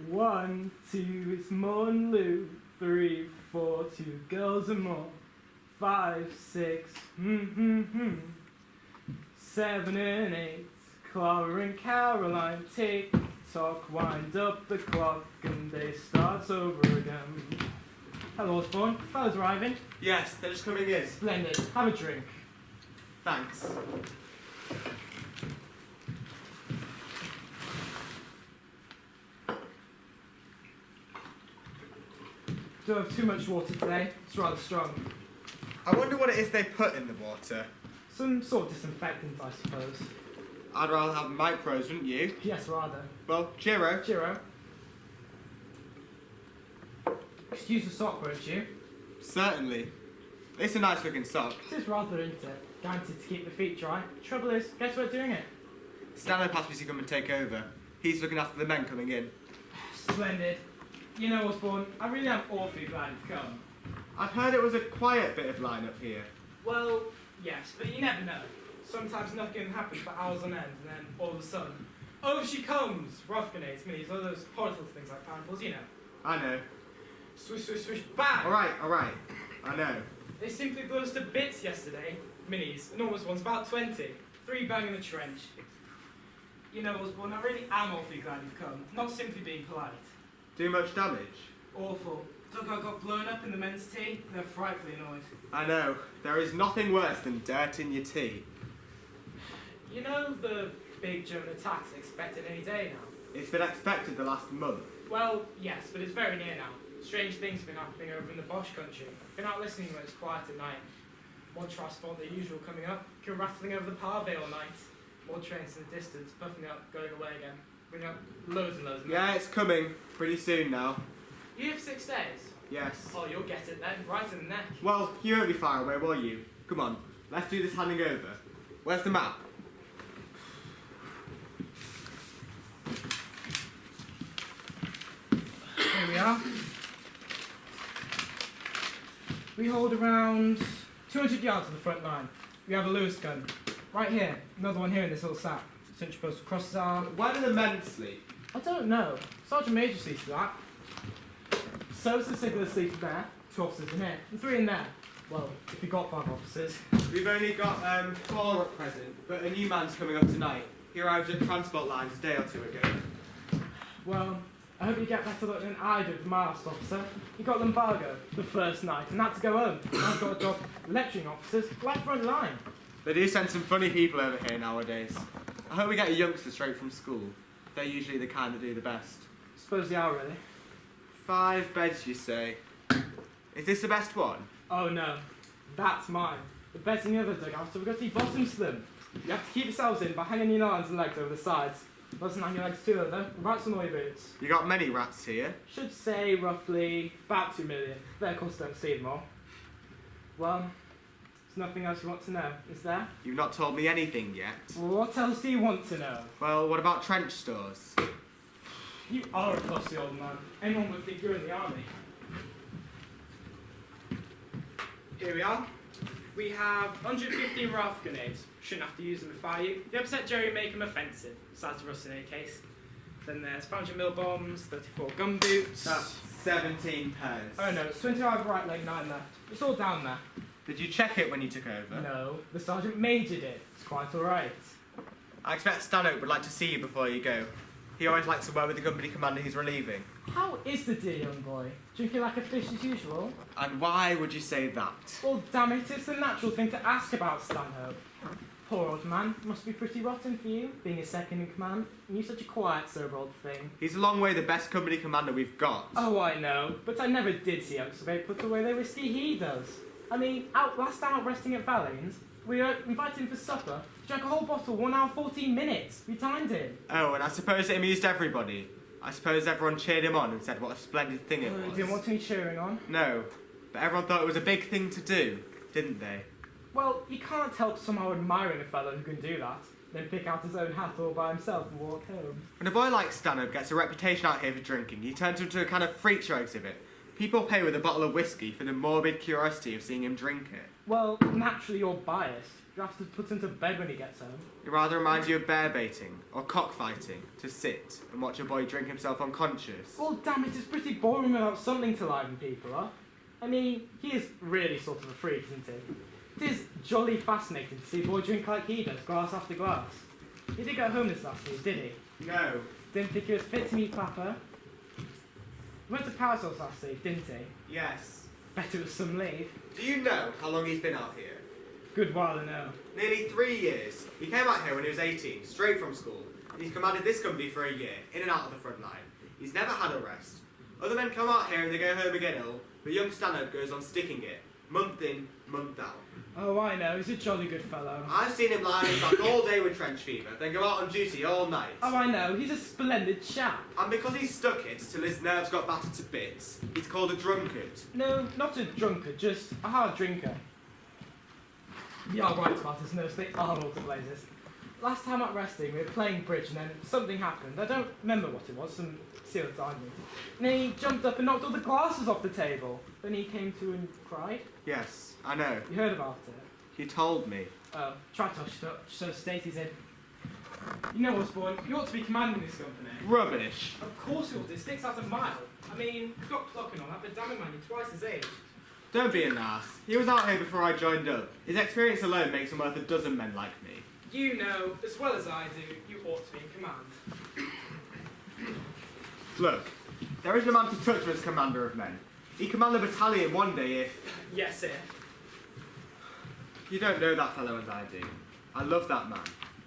1, 2, it's more than Lou. 3, 4, 2 girls and more. 5, 6, 7 and 8. Clara and Caroline tick tock, wind up the clock, and day starts over again. Hello, Osborne. Fellas arriving? Yes, they're just coming in. Splendid. Have a drink. Thanks. Don't have too much water today. It's rather strong. I wonder what it is they put in the water. Some sort of disinfectant, I suppose. I'd rather have micros, wouldn't you? Yes, rather. Well, cheero. Cheero. Excuse the sock, won't you? Certainly. It's a nice looking sock. It is rather, isn't it? Guaranteed to keep the feet dry. Trouble is, guess who's doing it? Stanley asked me to come and take over. He's looking after the men coming in. Splendid. You know, Osborne, I really am awfully glad you've come. I've heard it was a quiet bit of line up here. Well, yes, but you never know. Sometimes nothing happens for hours on end, and then all of a sudden, over she comes! Rough grenades, minis, all those horrid little things like pineapples, you know. I know. Swish, swish, swish, bang! Alright. I know. They simply blew us to bits yesterday. Minis, enormous ones, about 20. 3 bang in the trench. You know, Osborne, I really am awfully glad you've come. Not simply being polite. Do much damage? Awful. Dugout got blown up in the men's tea. They're frightfully annoyed. I know. There is nothing worse than dirt in your tea. You know the big German attack's expected any day now? It's been expected the last month. Well, yes, but it's very near now. Strange things have been happening over in the Bosch country. Been out listening when it's quiet at night. More trucks spot the usual coming up, go rattling over the Parve all night. More trains in the distance, puffing up, going away again. Bring up loads and loads of Yeah, it's coming. Pretty soon now. You have 6 days? Yes. Oh, you'll get it then, right in the neck. Well, you won't be far away, will you? Come on, let's do this handing over. Where's the map? Here we are. We hold around 200 yards of the front line. We have a Lewis gun. Right here. Another one here in this little sack. Since you're supposed to cross our... Where do the men sleep? I don't know. Sergeant Major sees to that. So the Sigler sleeps there. 2 officers in here. And 3 in there. Well, if you've got 5 officers. We've only got 4 at present, but a new man's coming up tonight. He arrived at transport lines a day or 2 ago. Well, I hope you get better luck than I did with my last officer. He got lumbago the first night and had to go home. I've got a job lecturing officers right front line. They do send some funny people over here nowadays. I hope we get a youngster straight from school. They're usually the kind that do the best. Suppose they are, really. 5 beds, you say? Is this the best one? Oh no, that's mine. The bed's in the other dugout, so we've got to see bottoms to them. You have to keep yourselves in by hanging your arms and legs over the sides. Doesn't hang your legs too low though. Rats on all your boots. You got many rats here? Should say roughly about 2 million. They of course don't see them all. Well, there's nothing else you want to know, is there? You've not told me anything yet. What else do you want to know? Well, what about trench stores? You are a fussy old man. Anyone would think you're in the army. Here we are. We have 115 rifle grenades. Shouldn't have to use them if I you. The upset Jerry make them offensive. Besides the rust in any case. Then there's 500 mil bombs, 34 gun boots. That's 17 pairs. Oh no, it's 25 right leg, 9 left. It's all down there. Did you check it when you took over? No, the sergeant majored it. It's quite alright. I expect Stanhope would like to see you before you go. He always likes to work with the company commander he's relieving. How is the dear young boy? Drinking like a fish as usual? And why would you say that? Well, damn it, it's the natural thing to ask about Stanhope. Poor old man, must be pretty rotten for you, being a second in command, and you such a quiet, sober old thing. He's a long way the best company commander we've got. Oh, I know, but I never did see young Survey put away the whiskey he does. I mean, last time out resting at Valens, we invited him for supper, he drank a whole bottle, 1 hour 14 minutes. We timed him. Oh, and I suppose it amused everybody. I suppose everyone cheered him on and said what a splendid thing it was. He didn't want any cheering on. No, but everyone thought it was a big thing to do, didn't they? Well, you can't help somehow admiring a fellow who can do that, then pick out his own hat all by himself and walk home. When a boy like Stanhope gets a reputation out here for drinking, he turns into a kind of freak show exhibit. People pay with a bottle of whiskey for the morbid curiosity of seeing him drink it. Well, naturally you're biased. You have to put him to bed when he gets home. It rather reminds you of bear baiting or cockfighting, to sit and watch a boy drink himself unconscious. Well, damn it, it's pretty boring without something to liven people up. I mean, he is really sort of a freak, isn't he? It is jolly fascinating to see a boy drink like he does, glass after glass. He did get home this last week, did he? No. Didn't think he was fit to meet Papa. He went to Paris last week, didn't he? Yes. Bet it was some leave. Do you know how long he's been out here? Good while, I know. Nearly 3 years. He came out here when he was 18, straight from school. And he's commanded this company for a year, in and out of the front line. He's never had a rest. Other men come out here and they go home again ill, but young Stanhope goes on sticking it, month in, month out. Oh, I know, he's a jolly good fellow. I've seen him lie on his back all day with trench fever, then go out on duty all night. Oh, I know, he's a splendid chap. And because he stuck it till his nerves got battered to bits, he's called a drunkard. No, not a drunkard, just a hard drinker. Yeah, right about his nose, they are all to blazes. Last time at resting, we were playing bridge and then something happened. I don't remember what it was, some silly argument. And then he jumped up and knocked all the glasses off the table. Then he came to and cried. Yes, I know. You heard about it? He told me. Oh, try to hush it up, so Stacey's in. You know, Osborne, you ought to be commanding this company. Rubbish. Of course you ought to, it sticks out a mile. I mean, you've got plucking on that, but damn it man, you're twice his age. Don't be an ass. He was out here before I joined up. His experience alone makes him worth a dozen men like me. You know, as well as I do, you ought to be in command. Look, there isn't a man to touch as commander of men. He'd command the battalion one day if... Yes, sir. You don't know that fellow as I do. I love that man.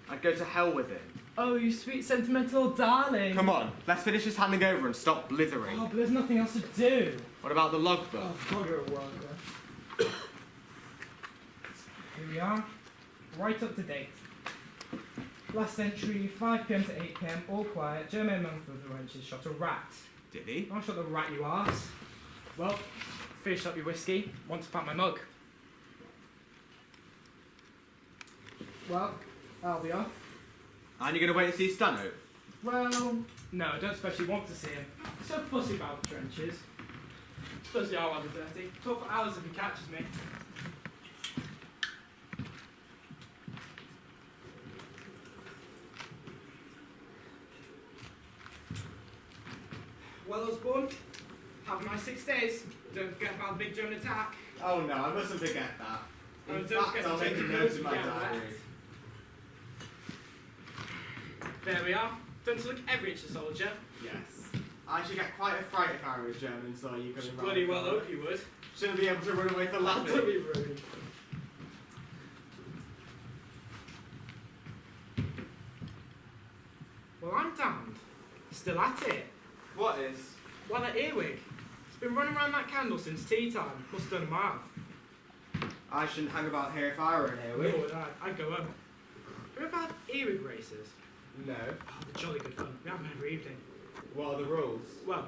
I'd go to hell with him. Oh, you sweet sentimental darling. Come on, let's finish this handing over and stop blithering. Oh, but there's nothing else to do. What about the logbook? Oh, God, you're a worker. Here we are, right up to date. Last entry, 5 p.m. to 8 p.m, all quiet. German man with the wrenches shot a rat. Did he? I shot the rat, you arse. Well, finish up your whiskey. Want to pack my mug? Well, I'll be off. And you're going to wait and see Stanhope? Well, no, I don't especially want to see him. So fussy about the trenches. Fuzzy I'll have a dirty. Talk for hours if he catches me. Well, Osborne, have a nice 6 days. Don't forget about the big German attack. Oh no, I mustn't forget that. Oh, In don't fact, forget I'll to make take a your note notes in my and get diary. wet. There we are. Don't you look every inch a soldier. Yes. I should get quite a fright if I were a German and saw you coming round. Bloody well hope you would. Shouldn't be able to run away for Don't laughing. be rude. Well, I'm damned. Still at it. What is? Well, that earwig. It's been running around that candle since tea time. Must have done a mile. I shouldn't hang about here if I were an Nor earwig. would I. I'd go home. Have you ever had earwig races? No. Oh, they're jolly good fun. We have them every evening. What are the rules? Well,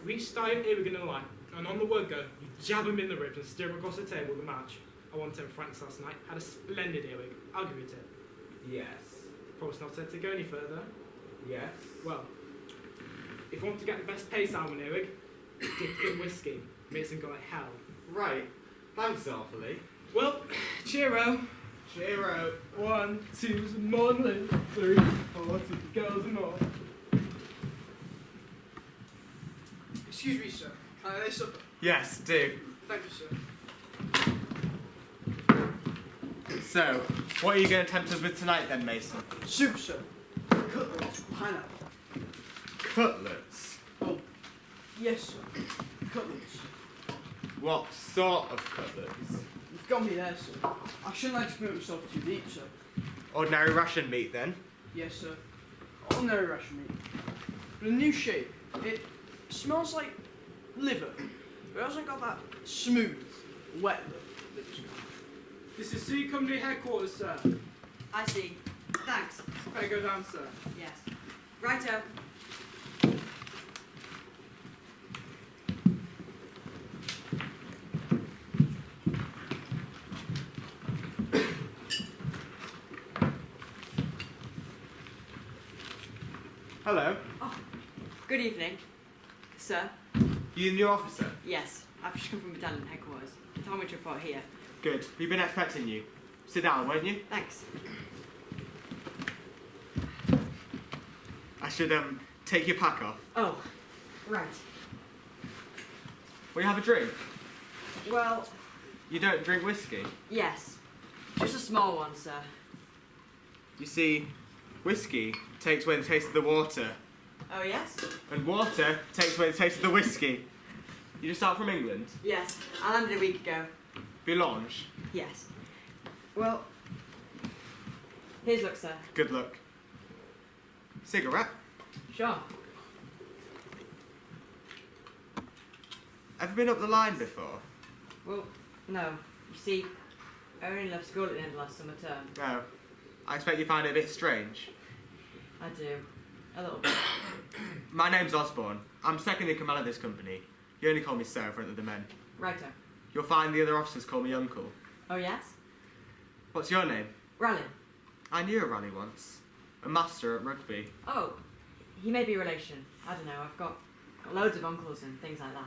we each start an earwig in a line, and on the word go, you jab them in the ribs and steer them across the table with a match. I won 10 francs last night. Had a splendid earwig. I'll give you a tip. Yes. Promise not to go any further. Yes. Well, if you want to get the best pace out of an earwig, dip it in whiskey. Makes them go like hell. Right. Thanks awfully. Well, cheero. Cheero. 1, 2, some more, 3, 4, 2 girls and more. Excuse me, sir. Can I lay supper? Yes, do. Thank you, sir. So, what are you going to tempt us with tonight then, Mason? Soup, sir. Cutlets, pineapple. Cutlets. Oh, yes, sir. Cutlets. What sort of cutlets? You've got me there, sir. I shouldn't like to put myself too deep, sir. Ordinary ration meat then? Yes, sir. Ordinary ration meat. But a new shape. It smells like liver. It hasn't got that smooth, wet liver. This is C Company headquarters, sir. I see. Thanks. Better go down, sir. Yes. Righto. Hello. Oh, good evening, sir. You the new officer? Yes, I've just come from battalion headquarters. They told me to report here. Good. We've been expecting you. Sit down, won't you? Thanks. I should take your pack off. Oh, right. Will you have a drink? Well, You don't drink whiskey? yes. Just a small one, sir. You see, whiskey takes away the taste of the water, Oh, yes? and water takes away the taste of the whiskey. You just out from England? Yes. I landed a week ago. Boulange. Yes. Well, here's luck, sir. Good luck. Cigarette? Sure. Have you been up the line before? Well, no. You see, I only left school at the end of last summer term. No. I expect you find it a bit strange. I do. A little bit. My name's Osborne. I'm second in command of this company. You only call me sir in front of the men. Righto. You'll find the other officers call me uncle. Oh, yes? What's your name? Rally. I knew a Raleigh once. A master at rugby. Oh, he may be a relation. I don't know. I've got loads of uncles and things like that.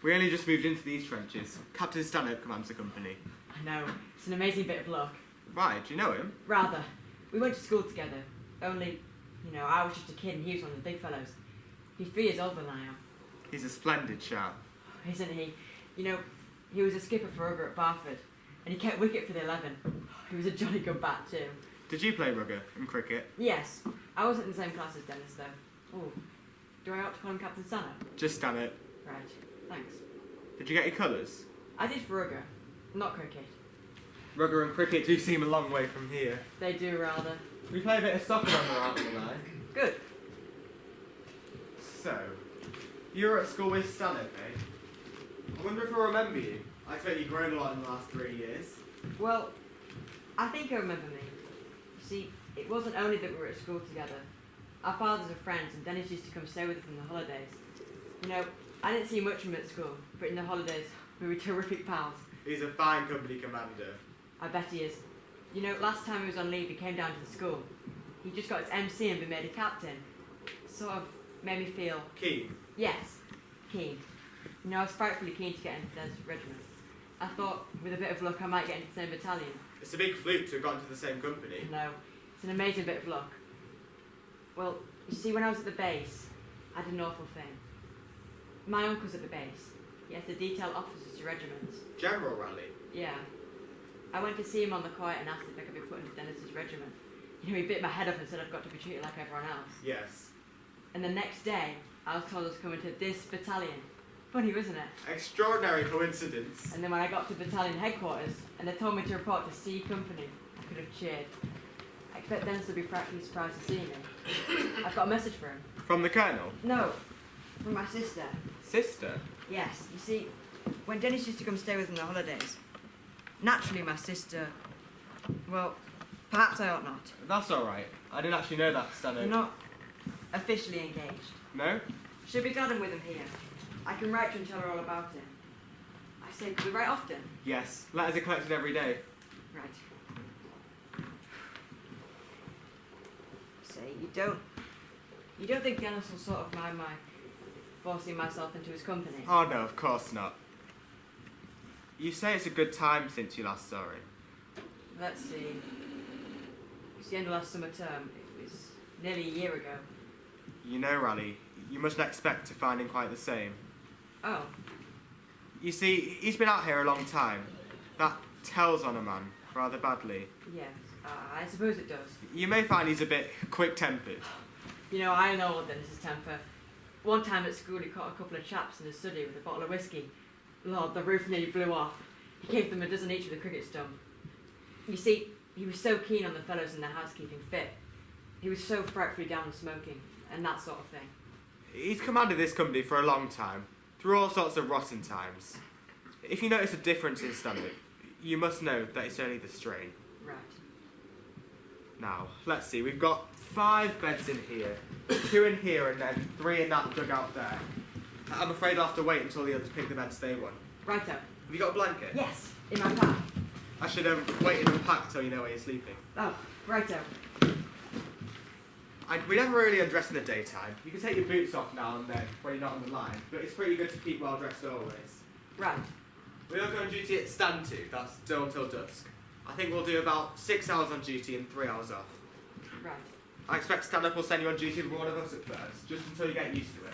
We only just moved into these trenches. Captain Stanhope commands the company. I know. It's an amazing bit of luck. Why? Do you know him? Rather. We went to school together. Only, I was just a kid and he was one of the big fellows. He's 3 years older than I am. He's a splendid chap. Isn't he? He was a skipper for rugger at Barford. And he kept wicket for the 11. He was a jolly good bat too. Did you play rugger and cricket? Yes. I wasn't in the same class as Dennis though. Oh. Do I ought to call him Captain Stanhope? Just Stanhope. Right. Thanks. Did you get your colours? I did for rugger. Not cricket. Rugger and cricket do seem a long way from here. They do rather. We play a bit of soccer when we're out on the line. Good. So, you were at school with Stanhope, eh? I wonder if he'll remember you. I expect you've grown a lot in the last 3 years. Well, I think he'll remember me. You see, it wasn't only that we were at school together. Our fathers are friends, and Dennis used to come stay with us in the holidays. I didn't see much of him at school, but in the holidays, we were terrific pals. He's a fine company commander. I bet he is. Last time he was on leave, he came down to the school. He just got his MC and been made a captain. Sort of made me feel, Keen. yes, keen. I was frightfully keen to get into Dennis' regiment. I thought, with a bit of luck, I might get into the same battalion. It's a big fluke to have gone to the same company. No, it's an amazing bit of luck. Well, you see, when I was at the base, I did an awful thing. My uncle's at the base. He has to detail officers to regiments. General Raleigh. Yeah. I went to see him on the quiet and asked if I could be put into Dennis's regiment. He bit my head off and said I've got to be treated like everyone else. Yes. And the next day, I was told I was coming to this battalion. Funny, wasn't it? Extraordinary coincidence. And then when I got to battalion headquarters, and they told me to report to C Company, I could have cheered. I expect Dennis will be frightfully surprised to see me. I've got a message for him. From the Colonel? No, from my sister. Sister? Yes, you see, when Dennis used to come stay with him on the holidays, naturally my sister, well, perhaps I ought not. That's alright. I didn't actually know that, Stanhope. We're not officially engaged. No? She'll be glad I'm with him here. I can write to her and tell her all about it. I say, could we write often? Yes. Letters are collected every day. Right. Say, you don't think Dennis will sort of mind my forcing myself into his company? Oh no, of course not. You say it's a good time since you last saw him. Let's see. It's the end of last summer term. It was nearly a year ago. You know, Raleigh, you mustn't expect to find him quite the same. Oh, You see, he's been out here a long time. That tells on a man rather badly. yeah. I suppose it does. You may find he's a bit quick-tempered. I know all Dennis's temper. One time at school, he caught a couple of chaps in his study with a bottle of whiskey. Lord, the roof nearly blew off. He gave them a dozen each with a cricket stump. You see, he was so keen on the fellows in the house keeping fit. He was so frightfully down on smoking and that sort of thing. He's commanded this company for a long time, through all sorts of rotten times. If you notice a difference in Stanhope, you must know that it's only the strain. Right. Now, let's see, we've got 5 beds in here, 2 in here and then 3 in that dugout there. I'm afraid I'll have to wait until the others pick the beds they want. Righto. Have you got a blanket? Yes, in my pack. I should wait in the pack till you know where you're sleeping. Oh, righto. We never really undress in the daytime. You can take your boots off now and then when you're not on the line, but it's pretty good to keep well dressed always. Right. We are on duty at stand to, that's dawn till dusk. I think we'll do about 6 hours on duty and 3 hours off. Right. I expect stand-up will send you on duty with one of us at first, just until you get used to it.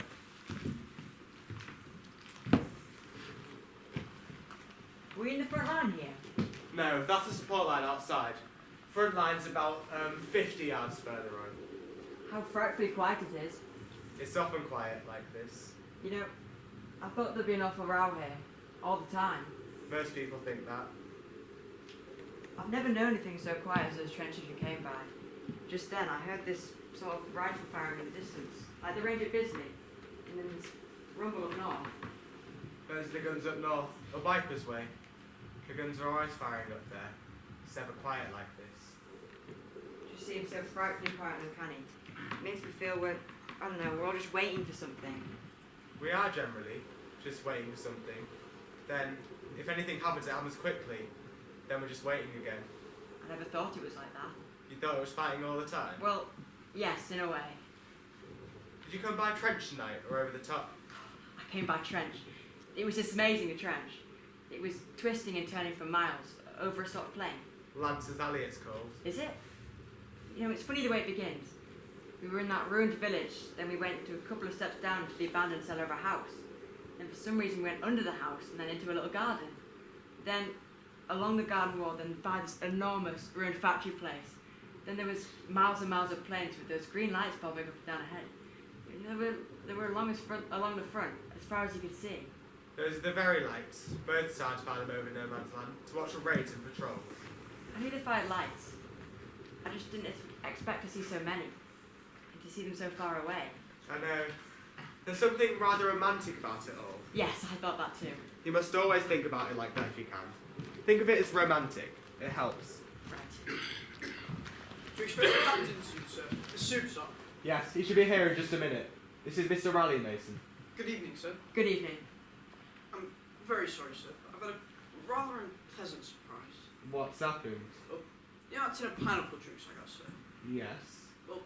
Were you in the front line here? No, that's the support line outside. Front line's about 50 yards further on. How frightfully quiet it is. It's often quiet like this. You know, I thought there'd be an awful row here, all the time. Most people think that. I've never known anything so quiet as those trenches we came by. Just then, I heard this sort of rifle firing in the distance, like the range at Bisley, and then this rumble up north. Those are the guns up north, or Viper's Way. The guns are always firing up there. It's never quiet like this. It just seems so frightfully quiet and uncanny. It makes me feel we're all just waiting for something. We are generally just waiting for something. Then, if anything happens, it happens quickly. Then we're just waiting again. I never thought it was like that. You thought it was fighting all the time? Well, yes, in a way. Did you come by trench tonight, or over the top? I came by trench. It was this amazing, a trench. It was twisting and turning for miles, over a sort of plain. Lancer's Alley it's called. Is it? You know, it's funny the way it begins. We were in that ruined village, then we went to a couple of steps down to the abandoned cellar of a house. Then for some reason we went under the house and then into a little garden. Then along the garden wall, then by this enormous ruined factory place. Then there was miles and miles of plains with those green lights bobbing up and down ahead. And they were along the front, as far as you could see. Those are the very lights. Both sides fired them over no man's land to watch the raids and patrol. I knew they fired lights. I just didn't expect to see so many. And to see them so far away. I know. There's something rather romantic about it all. Yes, I thought that too. You must always think about it like that if you can. Think of it as romantic. It helps. Right. Do you expect the captain suit, sir? The suit's up. Yes, he should be here in just a minute. This is Mr. Raleigh Mason. Good evening, sir. Good evening. I'm very sorry, sir. I've had a rather unpleasant surprise. What's happened? You know, a tin of pineapple drinks I got, sir. Yes. Well,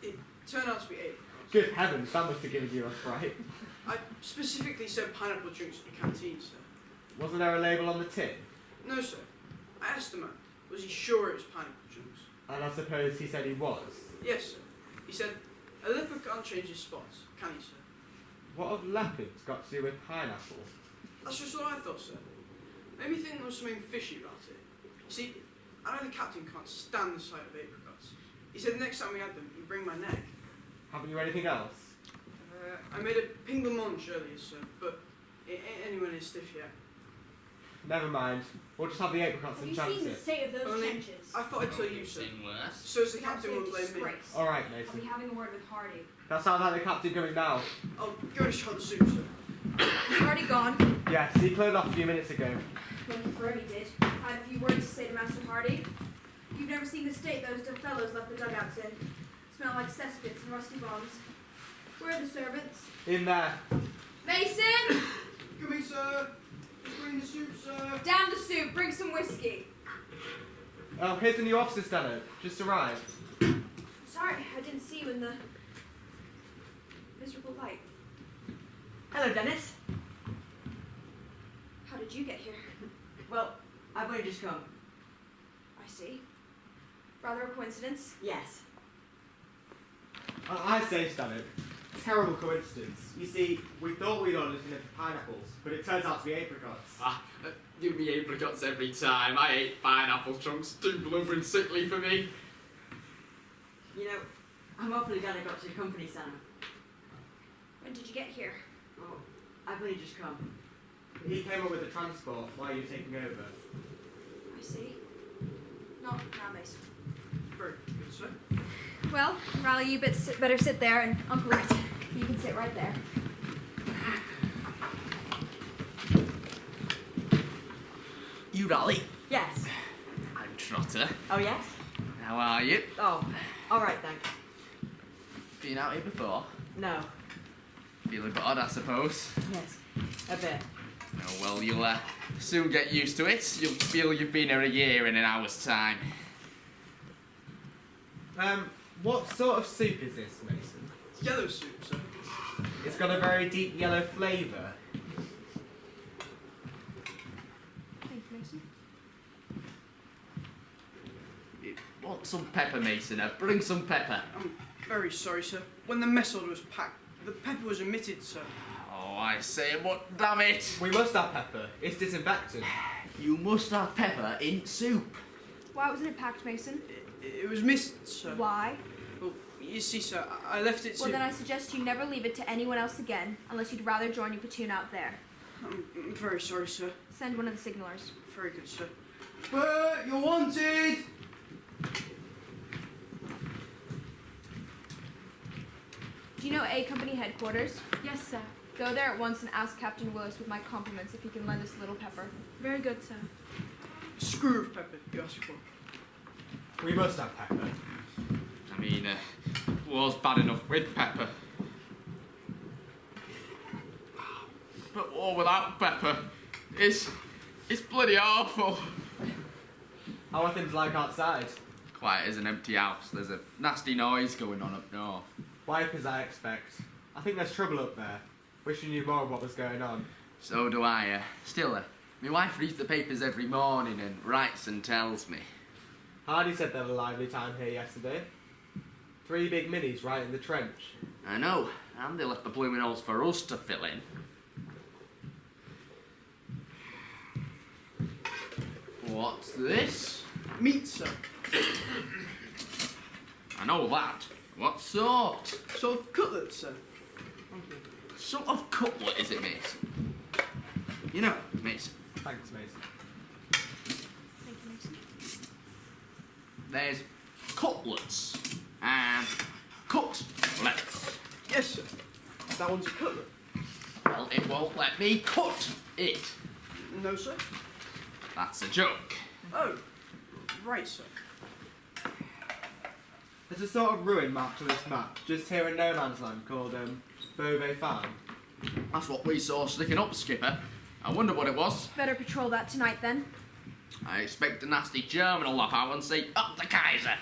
it turned out to be apricots. Good heavens, that must have given you a fright. I specifically said pineapple drinks at the canteen, sir. Wasn't there a label on the tin? No, sir. I asked the man, was he sure it was pineapple drinks? And I suppose he said he was. Yes, sir. He said, a leopard can't change his spots, can he, sir? What have leopards got to do with pineapple? That's just what I thought, sir. Made me think there was something fishy about it. You see, I know the captain can't stand the sight of apricots. He said the next time we had them, he'd bring my neck. Haven't you anything else? I made a ping blancmange earlier, sir, but it ain't anywhere near stiff yet. Never mind. We'll just have the apricots Have and you chance seen the it. state of those Only- trenches? I thought I'd tell you, sir. Seen worse. So as the captain won't blame me. Disgrace. Alright, I'll be Mason. having a word with Hardy. That sounds like the captain coming now. I'll go and show the suit, sir. Is Hardy gone? Yes, he cleared off a few minutes ago. Lucky for him, he did. I had a few words to say to Master Hardy. You've never seen the state those dumb fellows left the dugouts in. Smell like cesspits and rusty bombs. Where are the servants? In there. Mason! Coming, sir. Just bring the suit, sir. Down the soup, bring some whiskey. Oh, here's the new officer stand-up. Just arrived. Sorry, I didn't see you in the miserable light. Hello, Dennis. How did you get here? Well, I've only just come. I see. Rather a coincidence. Yes. I say, stand-up. Terrible coincidence. You see, we thought we'd ordered something for pineapples, but it turns out to be apricots. Give me apricots every time. I hate pineapple chunks. Too blubbering sickly for me. You know, I'm awfully glad I got your company, Sam. When did you get here? Oh, I've only just come. He came up with the transport while you were taking over. I see. Not now, Mason. Very good, sir. Well, Raleigh, you better sit there, and Uncle Rick, you can sit right there. You Raleigh? Yes. I'm Trotter. Oh, yes? How are you? Oh, all right, thanks. Been out here before? No. Feel a bit odd, I suppose. Yes. A bit. Oh, well, you'll soon get used to it. You'll feel you've been here a year in an hour's time. What sort of soup is this, Mason? It's yellow soup, sir. It's got a very deep yellow flavour. Thank you, Mason. some pepper, Mason. Bring some pepper. I'm very sorry, sir. When the mess order was packed, the pepper was omitted, sir. Oh, I say, but damn it! We must have pepper. It's disinfectant. You must have pepper in soup. Why wasn't it packed, Mason? It was missed, sir. Why? Well, you see, sir, I left it to... Well, then I suggest you never leave it to anyone else again, unless you'd rather join your platoon out there. I'm very sorry, sir. Send one of the signalers. Very good, sir. Bert, you're wanted! Do you know A Company headquarters? Yes, sir. Go there at once and ask Captain Willis with my compliments if he can lend us a little pepper. Very good, sir. Screw of pepper you asked for. We must have pepper. I mean, war's bad enough with pepper. But war without pepper is bloody awful. How are things like outside? Quiet as an empty house. There's a nasty noise going on up north. Wipers, I expect. I think there's trouble up there. Wish you knew more of what was going on. So do I. Still, my wife reads the papers every morning and writes and tells me. Hardy said they had a lively time here yesterday. 3 big minis right in the trench. I know, and they left the blooming holes for us to fill in. What's this? Meat, sir. I know that. What sort? Sort of cutlet, sir. Sort of cutlet is it, Mason? You know, Mason, Thanks, Mason. Thank you, Mason. there's cutlets and cutlets. Yes, sir. That one's a cutlet. Well, it won't let me cut it. No, sir. That's a joke. Oh, right, sir. There's a sort of ruin marked on this map, just here in no man's land, called Beauvais Farm. That's what we saw sticking up, Skipper. I wonder what it was. Better patrol that tonight, then. I expect a nasty German will lop out and say, "Up the Kaiser!"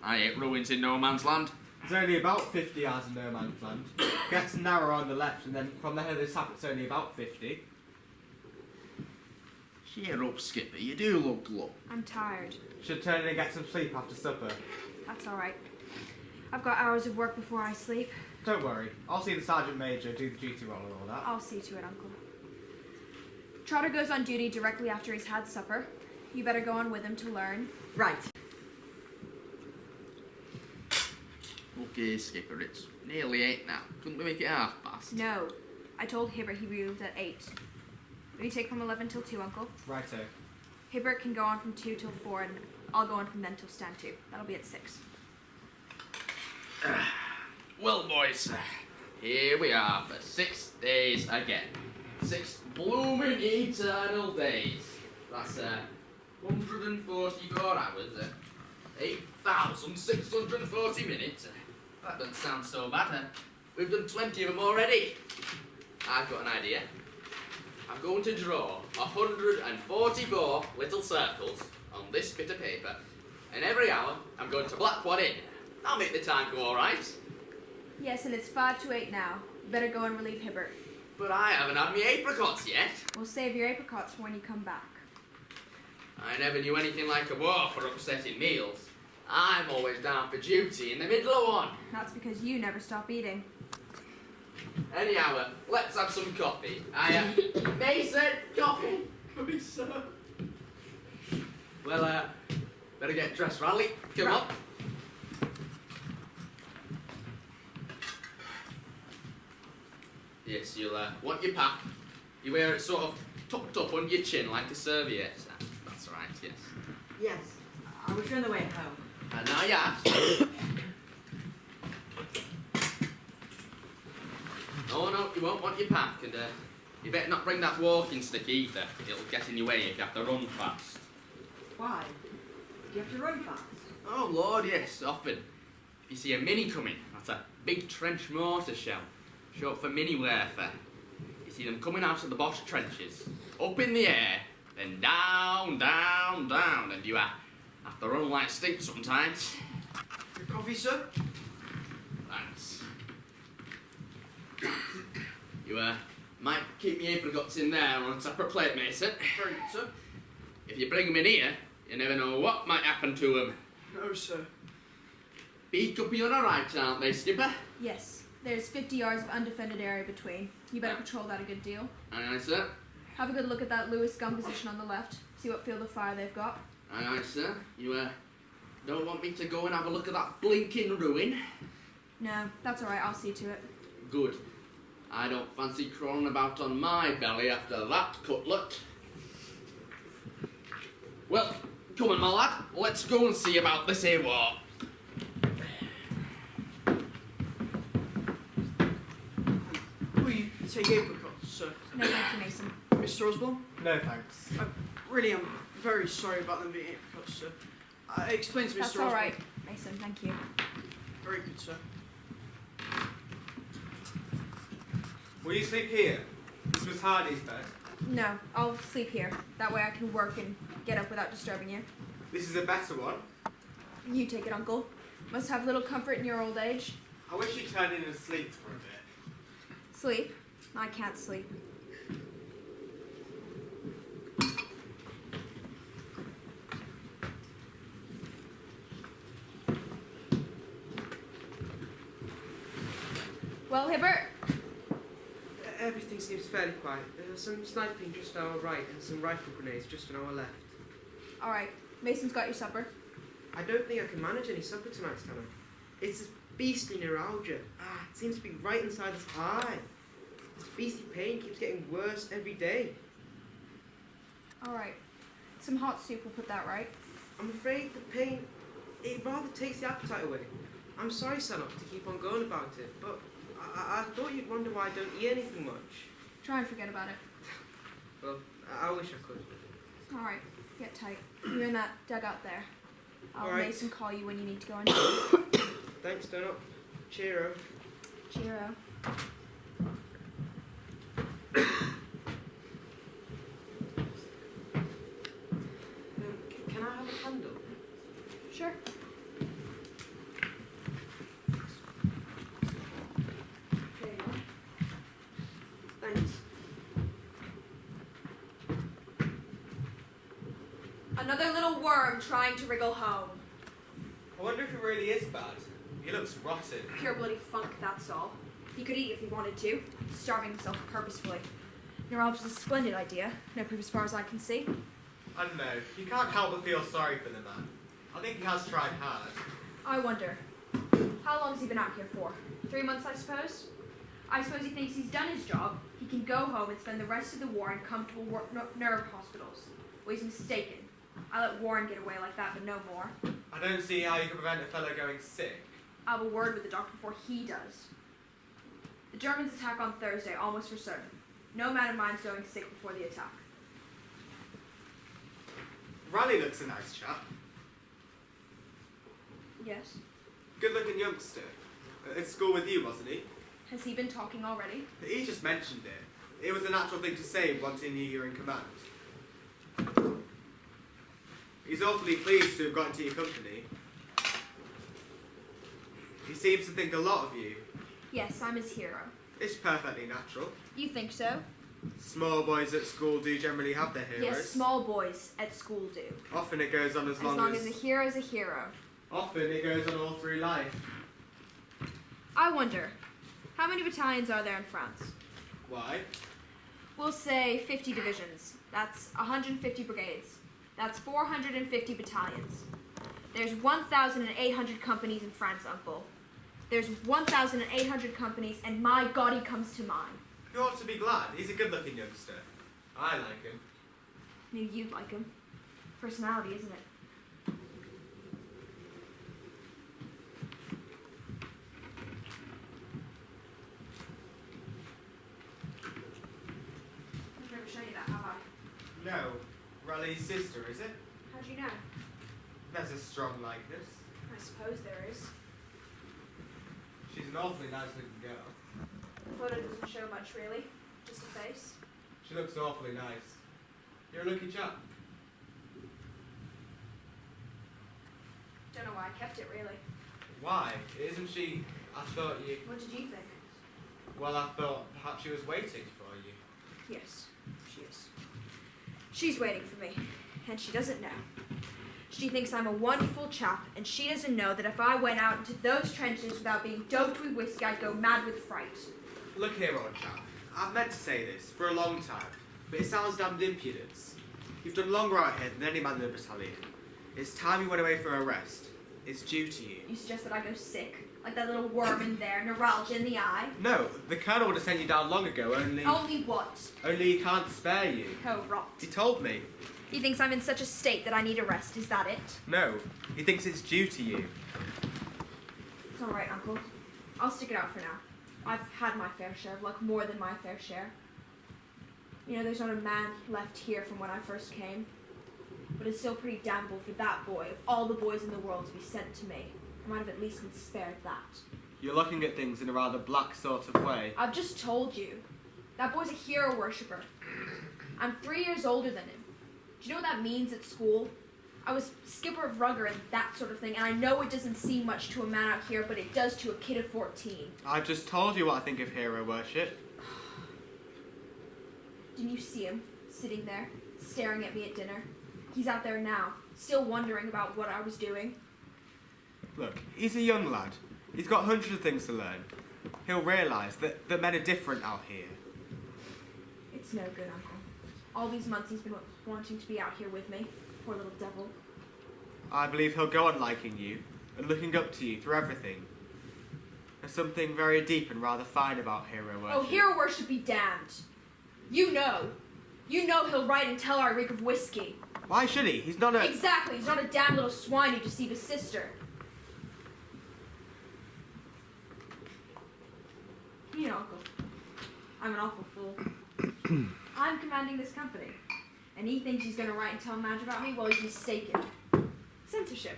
I hate ruins in no man's land. There's only about 50 yards in no man's land. Gets narrower on the left, and then from the head of this sap, it's only about 50. Cheer up, Skipper. You do look glum. I'm tired. Should turn in and get some sleep after supper. That's all right. I've got hours of work before I sleep. Don't worry, I'll see the Sergeant Major do the duty roll and all that. I'll see to it, Uncle. Trotter goes on duty directly after he's had supper. You better go on with him to learn. Right. Okay, Skipper, it's nearly 8 now. Couldn't we make it past? No. I told Hibbert he leaves at 8. Will you take from 11 till 2, Uncle? Righto. Hibbert can go on from 2 till 4, and I'll go on from then till stand 2. That'll be at 6. Well, boys, here we are for 6 days again. 6 blooming eternal days. That's 144 hours, 8,640 minutes. That doesn't sound so bad. We've done 20 of them already. I've got an idea. I'm going to draw 144 little circles on this bit of paper, and every hour I'm going to black one in. That'll make the time go all right. Yes, and it's 5 to 8 now. You better go and relieve Hibbert. But I haven't had my apricots yet. We'll save your apricots for when you come back. I never knew anything like a war for upsetting meals. I'm always down for duty in the middle of one. That's because you never stop eating. Anyhow, let's have some coffee. Mason, coffee. Coming, sir. Well, better get dressed, Riley. Come on. Yes, you'll want your pack. You wear it sort of tucked up under your chin like a serviette. That's right, yes. Yes. I was on the way home. And now your hat. Oh no, you won't want your pack, and you better not bring that walking stick either. It'll get in your way if you have to run fast. Why? Do you have to run fast? Oh Lord, yes, often. If you see a mini coming, that's a big trench mortar shell, short for mini warfare. You see them coming out of the Bosch trenches, up in the air, then down, down, down, and you have to run like stink sometimes. Your coffee, sir? Thanks. You might keep your apricots in there on a separate plate, Mason. Very good, sir. If you bring them in here, you never know what might happen to them. No, sir. Beak up on our right, aren't they, Skipper? Yes. There's 50 yards of undefended area between. You better patrol that a good deal. Aye, aye, sir. Have a good look at that Lewis gun position on the left. See what field of fire they've got. Aye, aye, sir. You, don't want me to go and have a look at that blinking ruin? No, that's alright. I'll see to it. Good. I don't fancy crawling about on my belly after that cutlet. Well, come on, my lad. Let's go and see about this here war. Will you take apricots, sir? No, thank you, Mason. Mr. Osborne? No thanks. I really am very sorry about them being apricots, sir. Explain to Mr. That's Osborne. alright, Mason. Thank you. Very good, sir. Will you sleep here? This was Hardy's bed. No, I'll sleep here. That way I can work and get up without disturbing you. This is a better one. You take it, Uncle. Must have little comfort in your old age. I wish you turned in and sleep for a bit. Sleep? I can't sleep. Well, Hibbert? Everything seems fairly quiet. There's some sniping just on our right and some rifle grenades just on our left. Alright, Mason's got your supper. I don't think I can manage any supper tonight, Stanley. It's this beastly neuralgia. It seems to be right inside his eye. This beastly pain keeps getting worse every day. Alright. Some hot soup will put that right. I'm afraid the pain, it rather takes the appetite away. I'm sorry, Sanok, to keep on going about it, but I thought you'd wonder why I don't eat anything much. Try and forget about it. Well, I wish I could. Alright, get tight. You're in that dugout there. I'll Alright. Mason call you when you need to go in. Thanks, Donut. Cheero. Cheerio. Can I have a candle? Sure. There you are. Thanks. Another little worm trying to wriggle home. I wonder if it really is bad. He looks rotten. Pure bloody funk, that's all. He could eat if he wanted to, starving himself purposefully. Neuralgia's a splendid idea. No proof as far as I can see. I don't know. You can't help but feel sorry for the man. I think he has tried hard. I wonder, how long has he been out here for? 3 months, I suppose? I suppose he thinks he's done his job. He can go home and spend the rest of the war in comfortable nerve hospitals. Well, he's mistaken. I let Warren get away like that, but no more. I don't see how you can prevent a fellow going sick. I'll have a word with the doctor before he does. The Germans attack on Thursday, almost for certain. No man of mine's going sick before the attack. Raleigh looks a nice chap. Yes. Good-looking youngster. At school with you, wasn't he? Has he been talking already? He just mentioned it. It was a natural thing to say once he knew you were in command. He's awfully pleased to have got into your company. He seems to think a lot of you. Yes, I'm his hero. It's perfectly natural. You think so? Small boys at school do generally have their heroes. Yes, small boys at school do. Often it goes on as long as a hero's a hero. Often it goes on all through life. I wonder, how many battalions are there in France? Why? We'll say 50 divisions. That's 150 brigades. That's 450 battalions. There's 1,800 companies in France, Uncle. There's 1,800 companies, and my God, he comes to mind. You ought to be glad. He's a good-looking youngster. I like him. Knew you'd like him. Personality, isn't it? I've never shown you that, have I? No. Raleigh's sister, is it? How'd you know? There's a strong likeness. I suppose there is. She's an awfully nice-looking girl. The photo doesn't show much, really. Just a face. She looks awfully nice. You're a lucky chap. Don't know why I kept it, really. Why? Isn't she... I thought you... What did you think? Well, I thought perhaps she was waiting for you. Yes, she is. She's waiting for me, and she doesn't know. She thinks I'm a wonderful chap, and she doesn't know that if I went out into those trenches without being doped with whiskey, I'd go mad with fright. Look here, old chap. I've meant to say this for a long time, but it sounds damned impudence. You've done longer out here than any man in the battalion. It's time you went away for a rest. It's due to you. You suggest that I go sick, like that little worm in there, neuralgia in the eye? No, the colonel would have sent you down long ago, only What? he can't spare you. Oh, rot. He told me. He thinks I'm in such a state that I need a rest, is that it? No, he thinks it's due to you. It's all right, Uncle. I'll stick it out for now. I've had my fair share of luck, more than my fair share. You know, there's not a man left here from when I first came. But it's still pretty damnable for that boy, of all the boys in the world, to be sent to me. I might have at least been spared that. You're looking at things in a rather black sort of way. I've just told you. That boy's a hero worshipper. I'm 3 years older than him. Do you know what that means at school? I was skipper of rugger and that sort of thing, and I know it doesn't seem much to a man out here, but it does to a kid of 14. I've just told you what I think of hero worship. Didn't you see him, sitting there, staring at me at dinner? He's out there now, still wondering about what I was doing. Look, he's a young lad. He's got hundreds of things to learn. He'll realise that men are different out here. It's no good, Uncle. All these months he's been wanting to be out here with me. Poor little devil. I believe he'll go on liking you and looking up to you through everything. There's something very deep and rather fine about hero worship. Oh, hero worship be damned. You know. You know he'll write and tell our rig of whiskey. Why should he? He's not a... Exactly. He's not a damn little swine who deceived his sister. You know, Uncle, I'm an awful fool. I'm commanding this company, and he thinks he's going to write and tell Madge about me? Well, he's mistaken. Censorship.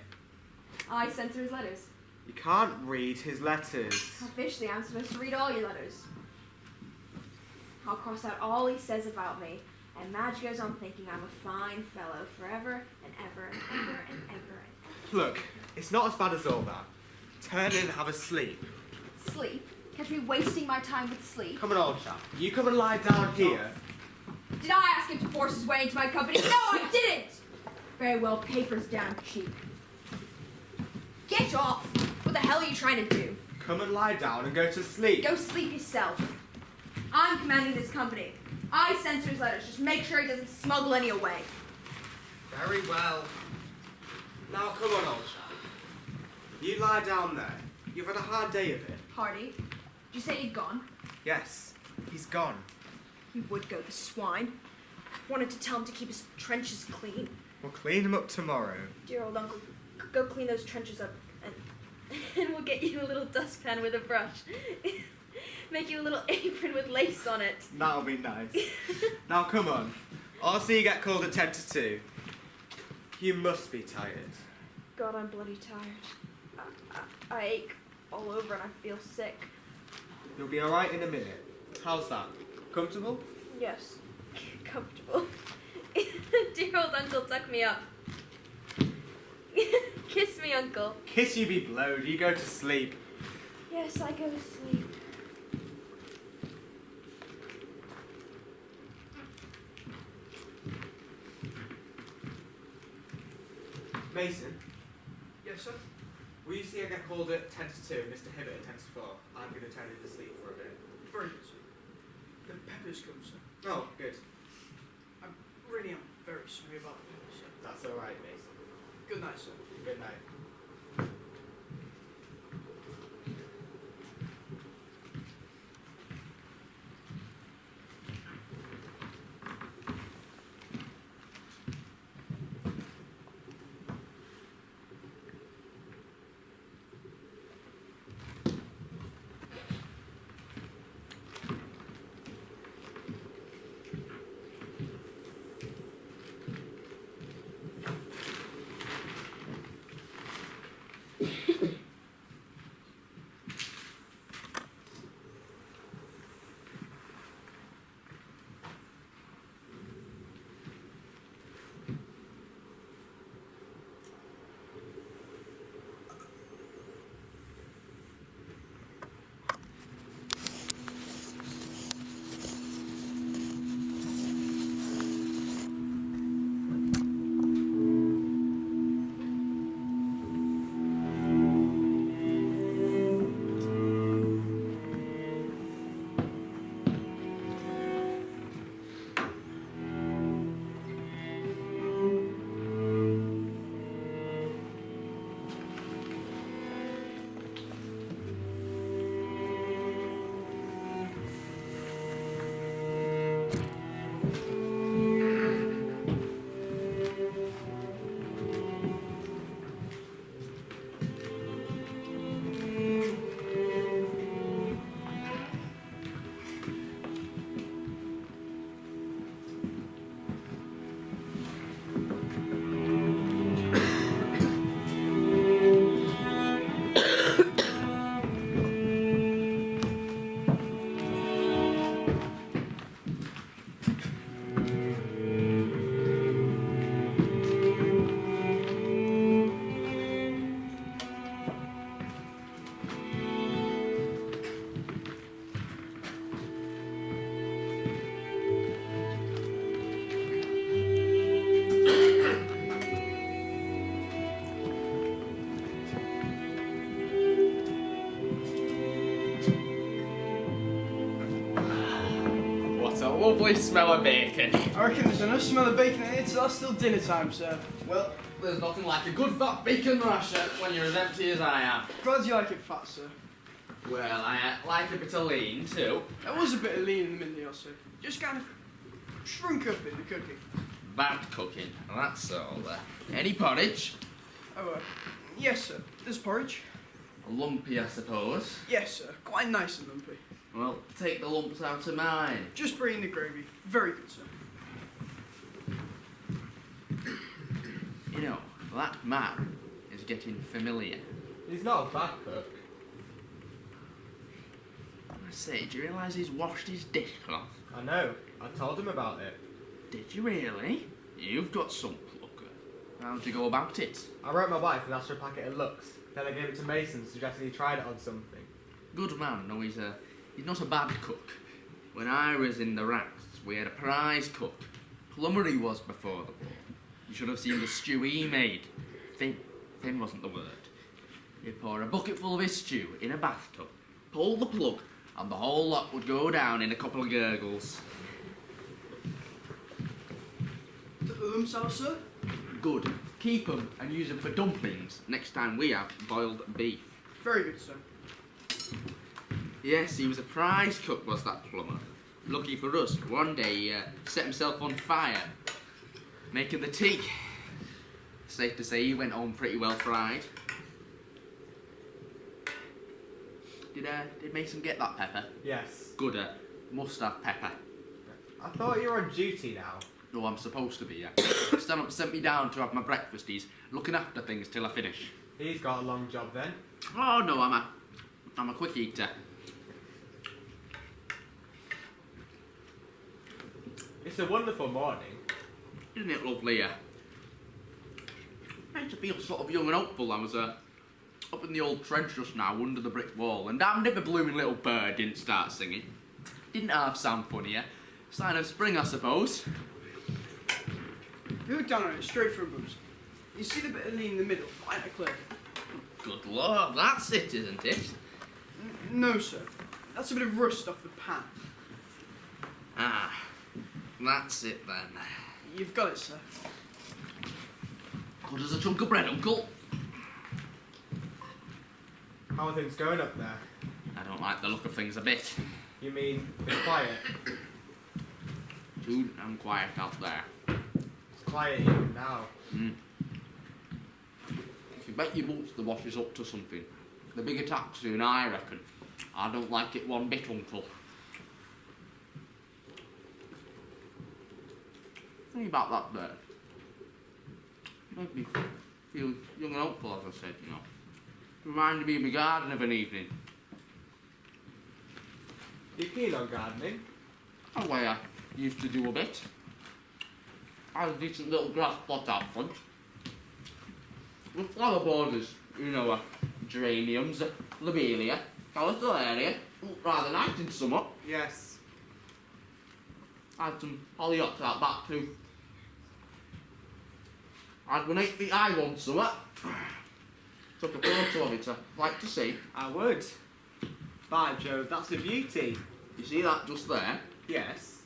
I censor his letters. You can't read his letters. Officially, I'm supposed to read all your letters. I'll cross out all he says about me, and Madge goes on thinking I'm a fine fellow forever and ever and ever and ever and ever. Look, it's not as bad as all that. Turn in and have a sleep. Sleep? Catch me wasting my time with sleep? Come on, old chap. You come and lie down here. Did I ask him to force his way into my company? No, I didn't! Very well, paper's down cheap. Get off! What the hell are you trying to do? Come and lie down and go to sleep. Go sleep yourself. I'm commanding this company. I censor his letters. Just make sure he doesn't smuggle any away. Very well. Now come on, old chap. You lie down there. You've had a hard day of it. Hardy, did you say he'd gone? Yes, he's gone. He would go, the swine. Wanted to tell him to keep his trenches clean. We'll clean him up tomorrow. Dear old uncle, go clean those trenches up, and we'll get you a little dustpan with a brush. Make you a little apron with lace on it. That'll be nice. Now come on. I'll see you get called at 10 to 2. You must be tired. God, I'm bloody tired. I ache all over and I feel sick. You'll be alright in a minute. How's that? Comfortable? Yes, comfortable. Dear old uncle, tuck me up. Kiss me, uncle. Kiss you be blowed. You go to sleep. Yes, I go to sleep. Mason, Yes, sir? will you see I get called at 10 to 2 and Mr. Hibbert at 10 to 4? I'm going to turn you to sleep for a bit. Very good, sir. The peppers come, sir. Oh, good. I really am very sorry about that, sir. That's alright, Mason. Good night, sir. Good night. lovely smell of bacon. I reckon there's enough smell of bacon in it till it's still dinner time, sir. Well, there's nothing like a good fat bacon rasher when you're as empty as I am. Glad you like it fat, sir. Well, I like a bit of lean too. There was a bit of lean in the middle, sir. Just kind of shrunk up in the cooking. Bad cooking, that's all. Any porridge? Oh, yes, sir. There's porridge. Lumpy, I suppose. Yes, sir. Quite nice and lumpy. Well, take the lumps out of mine. Just bring in the gravy. Very good, sir. You know, that man is getting familiar. He's not a bad cook. I say, do you realise he's washed his dishcloth? I know. I told him about it. Did you really? You've got some pluck. How'd you go about it? I wrote my wife and asked for a packet of Lux. Then I gave it to Mason, suggesting he tried it on something. Good man. No, he's not a bad cook. When I was in the ranks, we had a prize cook. Plumber he was before the war. You should have seen the stew he made. Thin wasn't the word. He'd pour a bucket full of his stew in a bathtub, pull the plug, and the whole lot would go down in a couple of gurgles. Sauce, sir? Good. Keep 'em and use 'em for dumplings next time we have boiled beef. Very good, sir. Yes, he was a prize cook, was that plumber. Lucky for us, one day he set himself on fire, making the tea. Safe to say he went home pretty well fried. Did Mason get that pepper? Yes. Good, must have pepper. I thought you were on duty now. No, I'm supposed to be, yeah. Stanhope sent me down to have my breakfast. He's looking after things till I finish. He's got a long job then. Oh no, I'm a quick eater. It's a wonderful morning. Isn't it lovely here? Makes you feel sort of young and hopeful. I was up in the old trench just now under the brick wall, and damned if a blooming little bird didn't start singing. Didn't half sound funnier. Sign of spring, I suppose. You look down on it, straight from boots. You see the bit of lean in the middle, quite clear. Good lord, that's it, isn't it? No, sir. That's a bit of rust off the pan. Ah, that's it then. You've got it, sir. Good as a chunk of bread, Uncle. How are things going up there? I don't like the look of things a bit. You mean the quiet? Too damn quiet out there. It's quiet even now. If you bet your boots the wash is up to something. The big attack soon, I reckon. I don't like it one bit, Uncle. Think about that bird. Made me feel young and hopeful, as I said, you know. Reminded me of my garden of an evening. You keen on gardening? That's the way I used to do a bit. I had a decent little grass plot out front. With flower borders, you know, geraniums, lobelia, calceolaria. Rather nice in summer. Yes. I had some hollyoaks out back too. I had one 8 feet high one summer. Took a photo of it, I'd like to see. I would. By Jove, that's a beauty. You see that just there? Yes.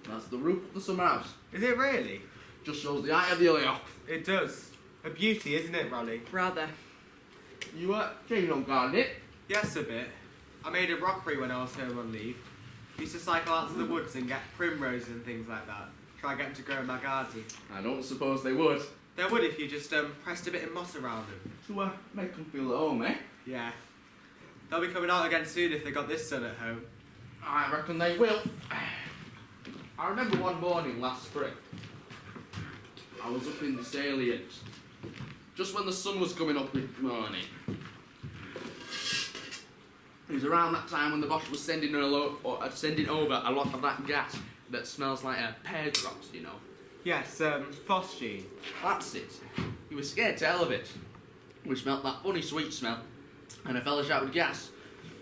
That's the roof of the summer house. Is it really? Just shows the height of the hollyhock. It does. A beauty, isn't it, Rolly? Rather. You keen on gardening? Yes, a bit. I made a rockery when I was home on leave. Used to cycle out to the woods and get primroses and things like that. Try and get them to grow in my garden. I don't suppose they would. They would if you just pressed a bit of moss around them. To make them feel at home, eh? Yeah. They'll be coming out again soon if they got this sun at home. I reckon they will. I remember one morning last spring. I was up in the salient. Just when the sun was coming up in the morning. It was around that time when the boss was sending over a lot of that gas that smells like pear drops, you know. Yes, phosgene. That's it. He was scared to hell of it. We smelt that funny sweet smell, and a fella shouted gas.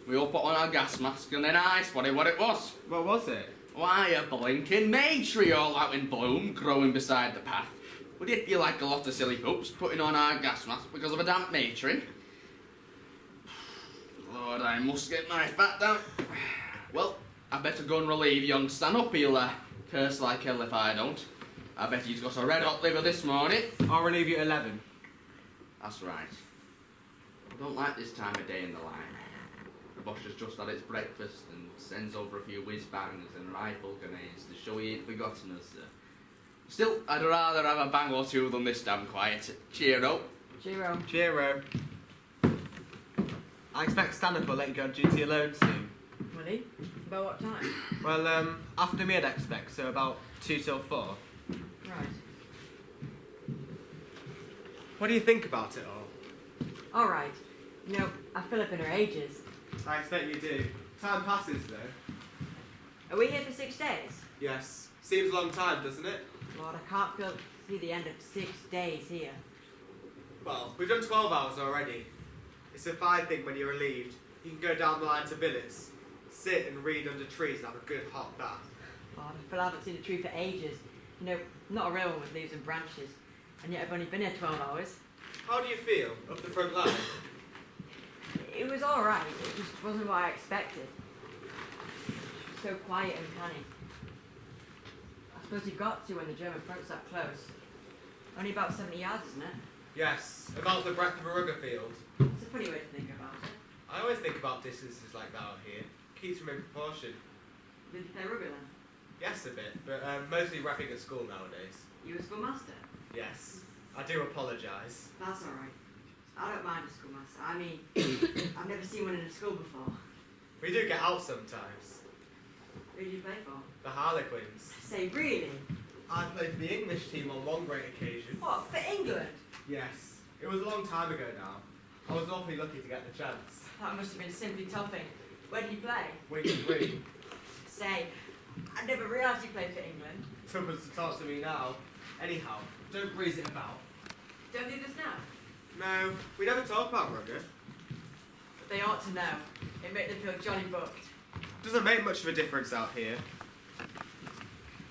We all put on our gas mask, and then I spotted what it was. What was it? Why, a blinking May tree all out in bloom, growing beside the path. We did feel like a lot of silly poops putting on our gas mask because of a damp May tree. Lord, I must get my fat down. Well, I better go and relieve young Stan up. He'll Curse like hell if I don't. I bet he's got a red hot liver this morning. I'll relieve you at 11. That's right. I don't like this time of day in the line. The boss has just had its breakfast and sends over a few whiz-bangs and rifle grenades to show he ain't forgotten us. Still, I'd rather have a bang or two than this damn quiet. Cheero. Cheero. Cheero. I expect Stanhope will let you go on duty alone soon. Will he? About what time? Well, after me I'd expect, so about 2 till 4. Right. What do you think about it all? All right. You know, I feel up in her ages. I expect you do. Time passes, though. Are we here for 6 days? Yes. Seems a long time, doesn't it? Lord, I can't see the end of 6 days here. Well, we've done 12 hours already. It's a fine thing when you're relieved. You can go down the line to billets, sit and read under trees and have a good hot bath. Lord, I feel I haven't seen a tree for ages. You know, not a real one with leaves and branches. And yet I've only been here 12 hours. How do you feel up the front line? It was alright, it just wasn't what I expected. So quiet and canny. I suppose you've got to when the German front's that close. Only about 70 yards, isn't it? Yes, about the breadth of a rugger field. It's a funny way to think about it. I always think about distances like that out here. Keeps them in proportion. Did you play rugby then? Yes, a bit, but mostly roughing at school nowadays. You a schoolmaster? Yes, I do apologise. That's alright. I don't mind a schoolmaster. I mean, I've never seen one in a school before. We do get out sometimes. Who do you play for? The Harlequins. Say, really? I played for the English team on one great occasion. What, for England? Yes, it was a long time ago now. I was awfully lucky to get the chance. That must have been simply topping. Where did you play? Wing. Say, I never realised you played for England. Tuppence to talk to me now. Anyhow, don't breeze it about. Don't do this now. No, we never talk about rugger. But they ought to know. It made them feel jolly booked. Doesn't make much of a difference out here.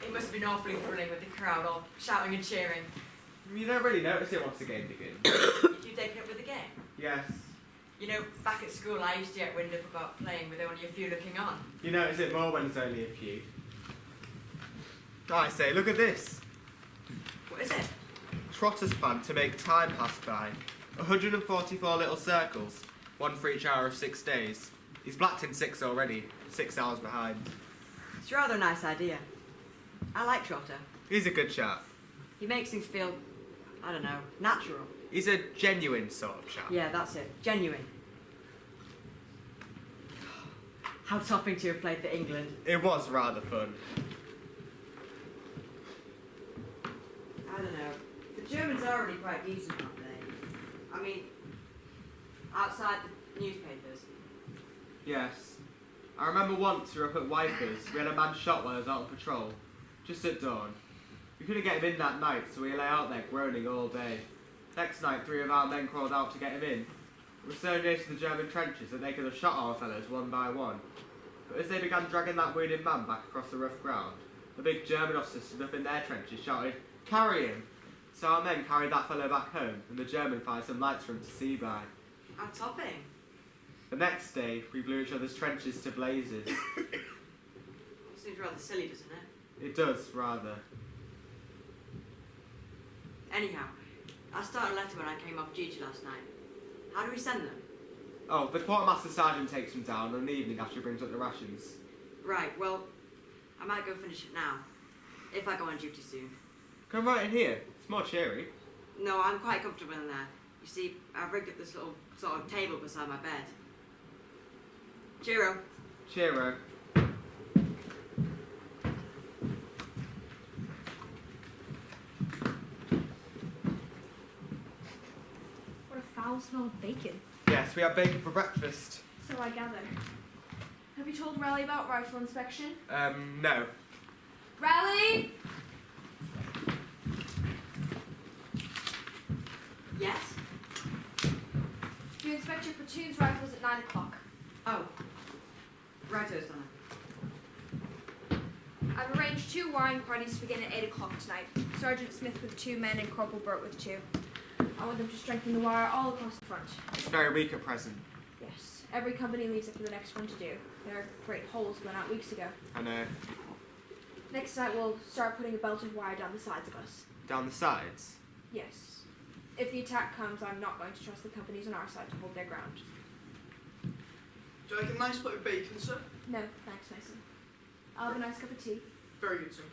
It must have been awfully thrilling with the crowd all shouting and cheering. You don't really notice it once the game begins. Did you take it up with the game? Yes. You know, back at school I used to get wind up about playing with only a few looking on. You notice it more when there's only a few. I say, look at this. What is it? Trotter's plan to make time pass by. 144 little circles, one for each hour of 6 days. He's blacked in 6 already, 6 hours behind. It's rather a nice idea. I like Trotter. He's a good chap. He makes things feel, I don't know, natural. He's a genuine sort of chap. Yeah, that's it. Genuine. How topping to have played for England. It was rather fun. I don't know. The Germans are already quite decent, aren't they? I mean, outside the newspapers. Yes. I remember once we were up at Wipers, we had a man shot while he was out on patrol, just at dawn. We couldn't get him in that night, so we lay out there groaning all day. Next night, 3 of our men crawled out to get him in. We were so near to the German trenches that they could have shot our fellows one by one. But as they began dragging that wounded man back across the rough ground, the big German officers stood up in their trenches shouted, "Carry him!" So our men carried that fellow back home, and the German fired some lights for him to see by. How topping. The next day, we blew each other's trenches to blazes. Seems rather silly, doesn't it? It does, rather. Anyhow, I started a letter when I came off duty last night. How do we send them? Oh, the quartermaster sergeant takes them down in the evening after he brings up the rations. Right, well, I might go finish it now. If I go on duty soon. Come right in here. It's more cheery. No, I'm quite comfortable in there. You see, I've rigged up this little sort of table beside my bed. Cheero. Cheero. What a foul smell of bacon. Yes, we have bacon for breakfast. So I gather. Have you told Riley about rifle inspection? No. Riley! Yes? You inspect your platoon's rifles at 9 o'clock. Oh. Righto, Stunner. I've arranged 2 wiring parties to begin at 8 o'clock tonight. Sergeant Smith with 2 men and Corporal Burt with 2. I want them to strengthen the wire all across the front. It's very weak at present. Yes, every company leaves it for the next one to do. There are great holes blown out weeks ago. I know. Next night we'll start putting a belt of wire down the sides of us. Down the sides? Yes. If the attack comes, I'm not going to trust the companies on our side to hold their ground. Do you like a nice bit of bacon, sir? No, thanks, Mason. I'll have a nice cup of tea. Very good, sir.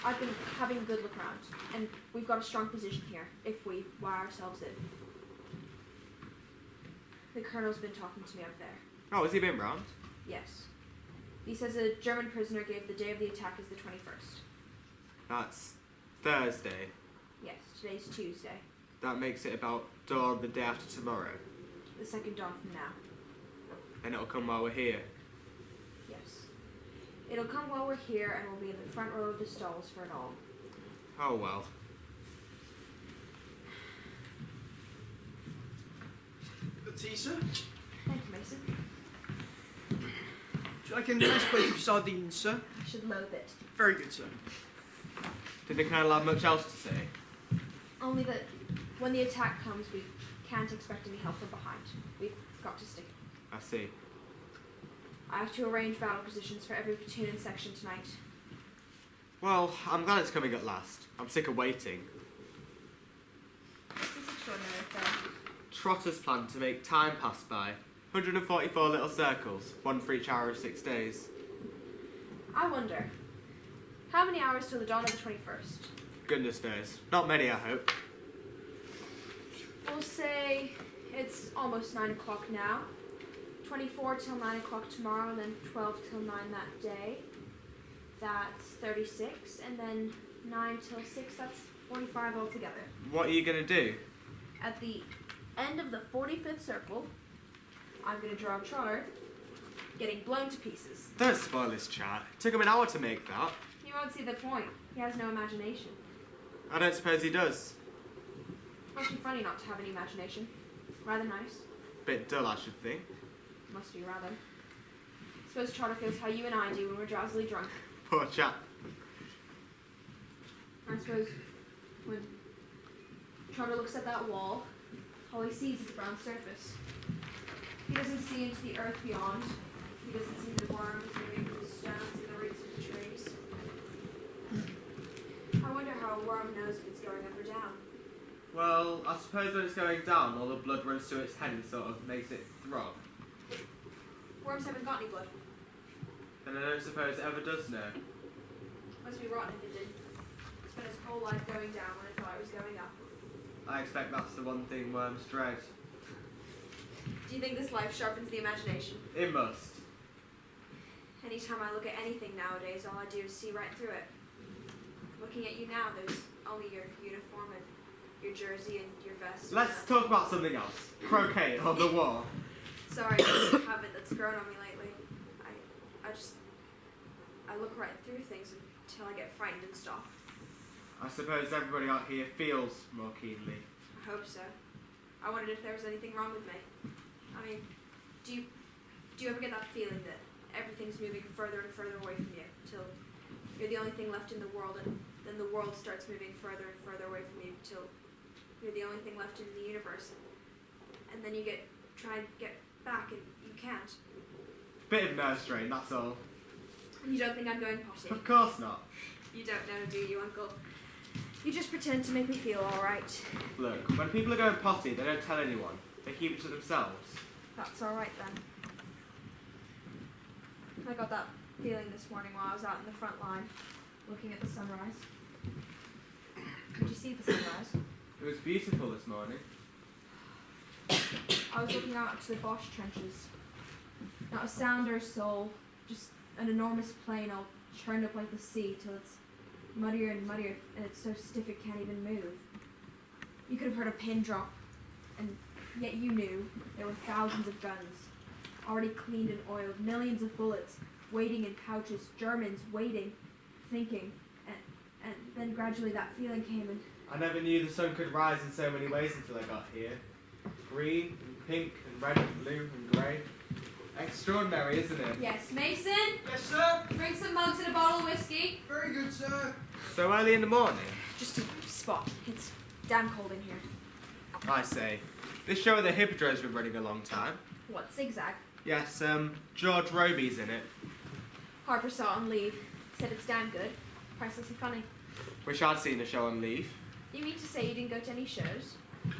I've been having a good look around, and we've got a strong position here if we wire ourselves in. The colonel's been talking to me up there. Oh, has he been round? Yes. He says a German prisoner gave the day of the attack as the 21st. That's Thursday. Yes, today's Tuesday. That makes it about dawn the day after tomorrow. The second dawn from now. And it'll come while we're here. Yes. It'll come while we're here, and we'll be in the front row of the stalls for it all. Oh well. The tea, sir? Thank you, Mason. Do you like a nice plate of sardines, sir? I should loathe it. Very good, sir. Did the colonel have much else to say? Only that when the attack comes, we can't expect any help from behind. We've got to stick it. I see. I have to arrange battle positions for every platoon and section tonight. Well, I'm glad it's coming at last. I'm sick of waiting. What's this extraordinary affair? Trotter's plan to make time pass by. 144 little circles, one for each hour of 6 days. I wonder, how many hours till the dawn of the 21st? Goodness knows. Not many, I hope. We'll say it's almost 9 o'clock now. 24 till 9 o'clock tomorrow, and then 12 till 9 that day. That's 36, and then 9 till 6, that's 45 altogether. What are you going to do? At the end of the 45th circle, I'm going to draw Trotter getting blown to pieces. Don't spoil his chat. It took him an hour to make that. You won't see the point. He has no imagination. I don't suppose he does. Must be funny not to have any imagination. Rather nice. Bit dull, I should think. Must be rather. Suppose Trotter feels how you and I do when we're drowsily drunk. Poor chap. I suppose when Trotter looks at that wall, all he sees is a brown surface. He doesn't see into the earth beyond. He doesn't see the worms moving through the stones and the roots of the trees. I wonder how a worm knows if it's going up or down. Well, I suppose when it's going down, all the blood runs to its head and sort of makes it throb. Worms haven't got any blood. And I don't suppose it ever does know. Must be rotten if it did. Spent its whole life going down when it thought it was going up. I expect that's the one thing worms dread. Do you think this life sharpens the imagination? It must. Anytime I look at anything nowadays, all I do is see right through it. Looking at you now, there's only your uniform and your jersey and your vest. Let's talk about something else. Croquet or the war. Sorry, it's a habit that's grown on me lately. I look right through things until I get frightened and stop. I suppose everybody out here feels more keenly. I hope so. I wondered if there was anything wrong with me. I mean, do you ever get that feeling that everything's moving further and further away from you till you're the only thing left in the world, and then the world starts moving further and further away from you till you're the only thing left in the universe, and then you try and get back and you can't. Bit of nerve strain, that's all. You don't think I'm going potty? Of course not. You don't know, do you, Uncle? You just pretend to make me feel all right. Look, when people are going potty, they don't tell anyone. They keep it to themselves. That's all right then. I got that feeling this morning while I was out in the front line, looking at the sunrise. Did you see the sunrise? It was beautiful this morning. I was looking out to the Bosch trenches. Not a sound or a soul, just an enormous plain all churned up like the sea till it's muddier and muddier, and it's so stiff it can't even move. You could have heard a pin drop, and yet you knew there were thousands of guns, already cleaned and oiled, millions of bullets waiting in pouches, Germans waiting, thinking, and then gradually that feeling came, and I never knew the sun could rise in so many ways until I got here. Green, and pink, and red, and blue, and grey. Extraordinary, isn't it? yes, Mason, Yes, sir. bring some mugs and a bottle of whiskey. Very good, sir. So early in the morning? Just a spot. It's damn cold in here. I say. This show of the Hippodrome's been running a long time. What, zigzag? Yes, George Roby's in it. Harper saw it on leave. Said it's damn good. Pricelessly funny. Wish I'd seen a show on leave. You mean to say you didn't go to any shows?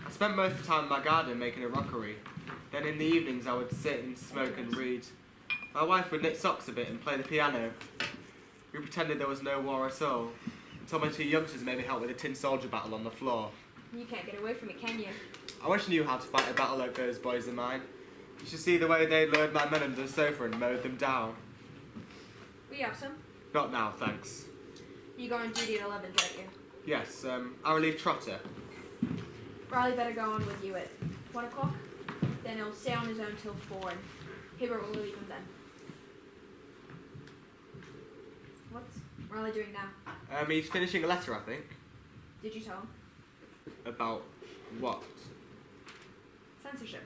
I spent most of the time in my garden making a rockery. Then in the evenings I would sit and smoke and read. My wife would knit socks a bit and play the piano. We pretended there was no war at all, until my two youngsters made me help with a tin soldier battle on the floor. You can't get away from it, can you? I wish I knew how to fight a battle like those boys of mine. You should see the way they lured my men under the sofa and mowed them down. We have some. Not now, thanks. You go on duty at 11, don't you? Yes, I relieve Trotter. Riley better go on with you at 1 o'clock. Then he'll stay on his own till 4, and Hibbert will relieve him then. What's Riley doing now? He's finishing a letter, I think. Did you tell him? About what? Censorship.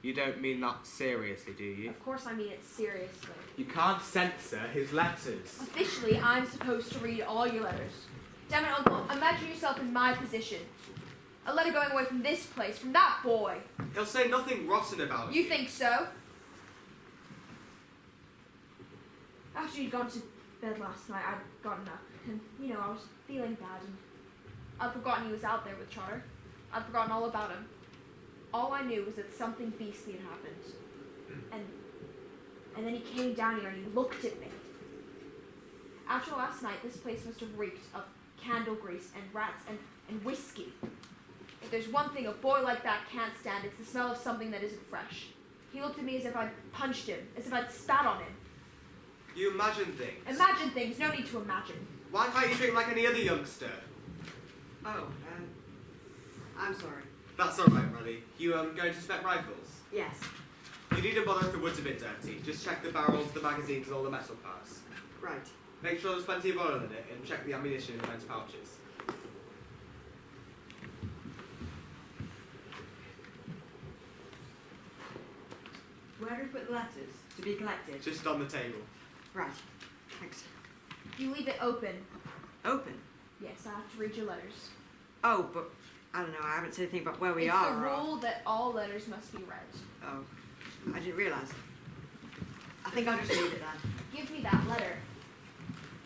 You don't mean that seriously, do you? Of course I mean it seriously. You can't censor his letters. Officially, I'm supposed to read all your letters. Damn it, Uncle, imagine yourself in my position. A letter going away from this place, from that boy. He'll say nothing rotten about You think so? After you'd gone to bed last night, I'd gotten up. And, I was feeling bad. And I'd forgotten he was out there with Trotter. I'd forgotten all about him. All I knew was that something beastly had happened. And then he came down here and he looked at me. After last night, this place must have reeked of candle grease and rats and whiskey. If there's one thing a boy like that can't stand, it's the smell of something that isn't fresh. He looked at me as if I'd punched him, as if I'd spat on him. You imagine things. Imagine things, no need to imagine. Why can't you drink like any other youngster? Oh, I'm sorry. That's alright, Raleigh. You going to spec rifles? Yes. You needn't bother if the wood's a bit dirty. Just check the barrels, the magazines, and all the metal parts. Right. Make sure there's plenty of oil in it, and check the ammunition in the men's pouches. Where do we put the letters? To be collected? Just on the table. Right. Thanks. You leave it open. Open? Yes, I have to read your letters. Oh, but I don't know. I haven't said anything about where we it's are. the or- rule that all letters must be read. Oh, I didn't realise. I think I'll just leave it then. Give me that letter.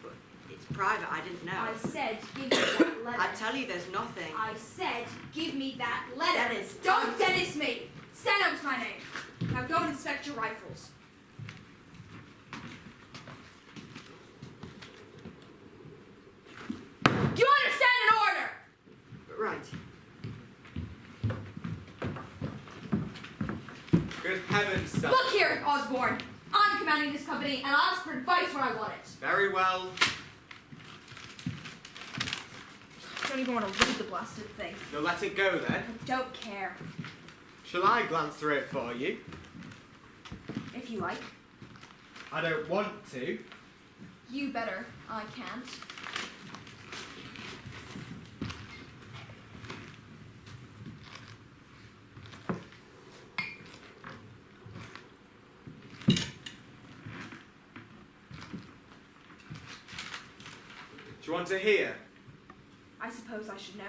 But it's private. I didn't know. I said, give me that letter. I tell you, there's nothing. I said, give me that letter. Dennis, Don't Dennis me. Stand up's my name. Now go and inspect your rifles. Do you understand an order? Right. Good heavens, sir. Look here, Osborne. I'm commanding this company, and I'll ask for advice when I want it. Very well. I don't even want to read the blasted thing. You'll let it go then. I don't care. Shall I glance through it for you? If you like. I don't want to. You better. I can't. Do you want to hear? I suppose I should know.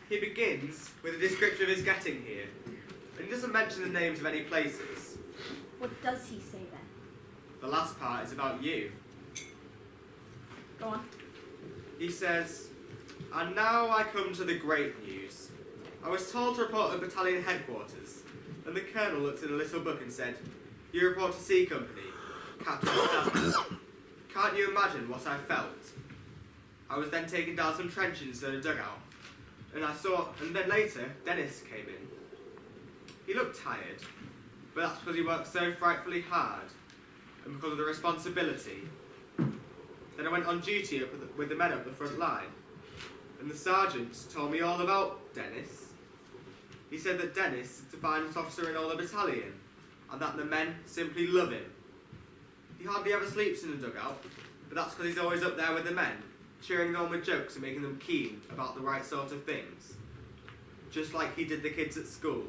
He begins with a description of his getting here, and he doesn't mention the names of any places. What does he say then? The last part is about you. Go on. He says, and now I come to the great news. I was told to report at battalion headquarters, and the colonel looked in a little book and said, you report to C Company, Captain Stanley. Can't you imagine what I felt? I was then taken down some trenches in a dugout, and then later, Dennis came in. He looked tired, but that's because he worked so frightfully hard, and because of the responsibility. Then I went on duty with the men up the front line, and the sergeant told me all about Dennis. He said that Dennis is the finest officer in all the battalion, and that the men simply love him. He hardly ever sleeps in the dugout, but that's because he's always up there with the men, cheering them on with jokes and making them keen about the right sort of things. Just like he did the kids at school.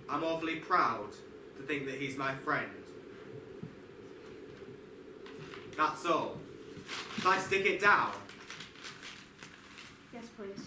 I'm awfully proud to think that he's my friend. That's all. Shall I stick it down? Yes, please.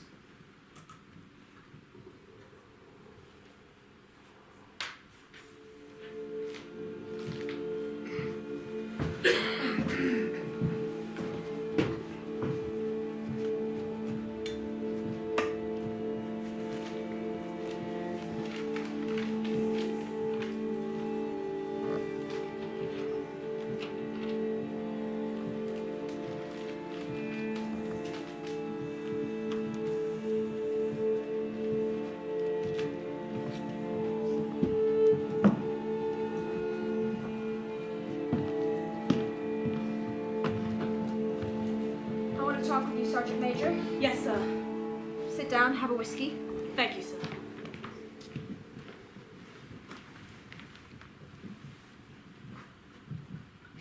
whiskey. Thank you, sir.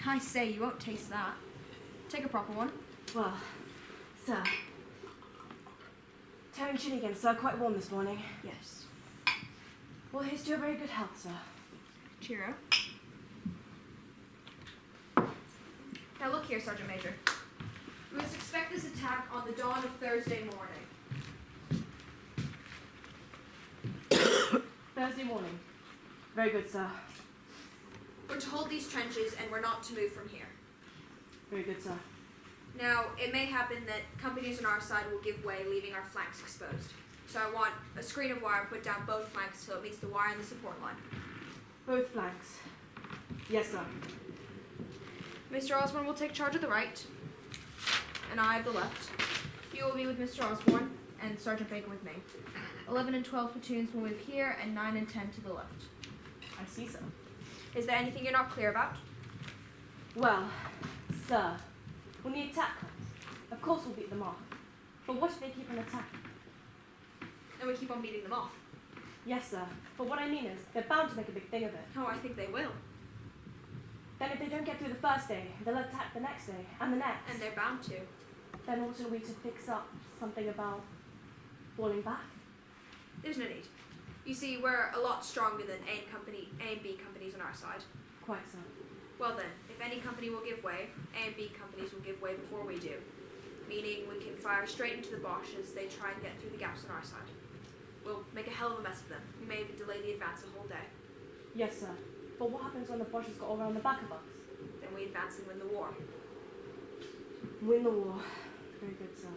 I say, you won't taste that. Take a proper one. Well, sir. Turning chin again, sir. Quite warm this morning. Yes. Well, here's to your very good health, sir. Cheerio. Now look here, Sergeant Major. We must expect this attack on the dawn of Thursday morning. Thursday morning. Very good, sir. We're to hold these trenches and we're not to move from here. Very good, sir. Now, it may happen that companies on our side will give way, leaving our flanks exposed. So I want a screen of wire put down both flanks till it meets the wire in the support line. Both flanks. Yes, sir. Mr. Osborne will take charge of the right, and I of the left. You will be with Mr. Osborne, and Sergeant Bacon with me. 11 and 12 platoons will move here, and 9 and 10 to the left. I see, sir. Is there anything you're not clear about? Well, sir, when the attack comes, of course we'll beat them off. But what if they keep on attacking? And we keep on beating them off. Yes, sir. But what I mean is, they're bound to make a big thing of it. Oh, I think they will. Then if they don't get through the first day, they'll attack the next day, and the next. And they're bound to. Then oughtn't we to fix up something about falling back? There's no need. You see, we're a lot stronger than A and B companies on our side. Quite so. Well then, if any company will give way, A and B companies will give way before we do. Meaning we can fire straight into the Boche as they try and get through the gaps on our side. We'll make a hell of a mess of them. We may even delay the advance a whole day. Yes, sir. But what happens when the Boches got all around the back of us? Then we advance and win the war. Win the war. Very good, sir.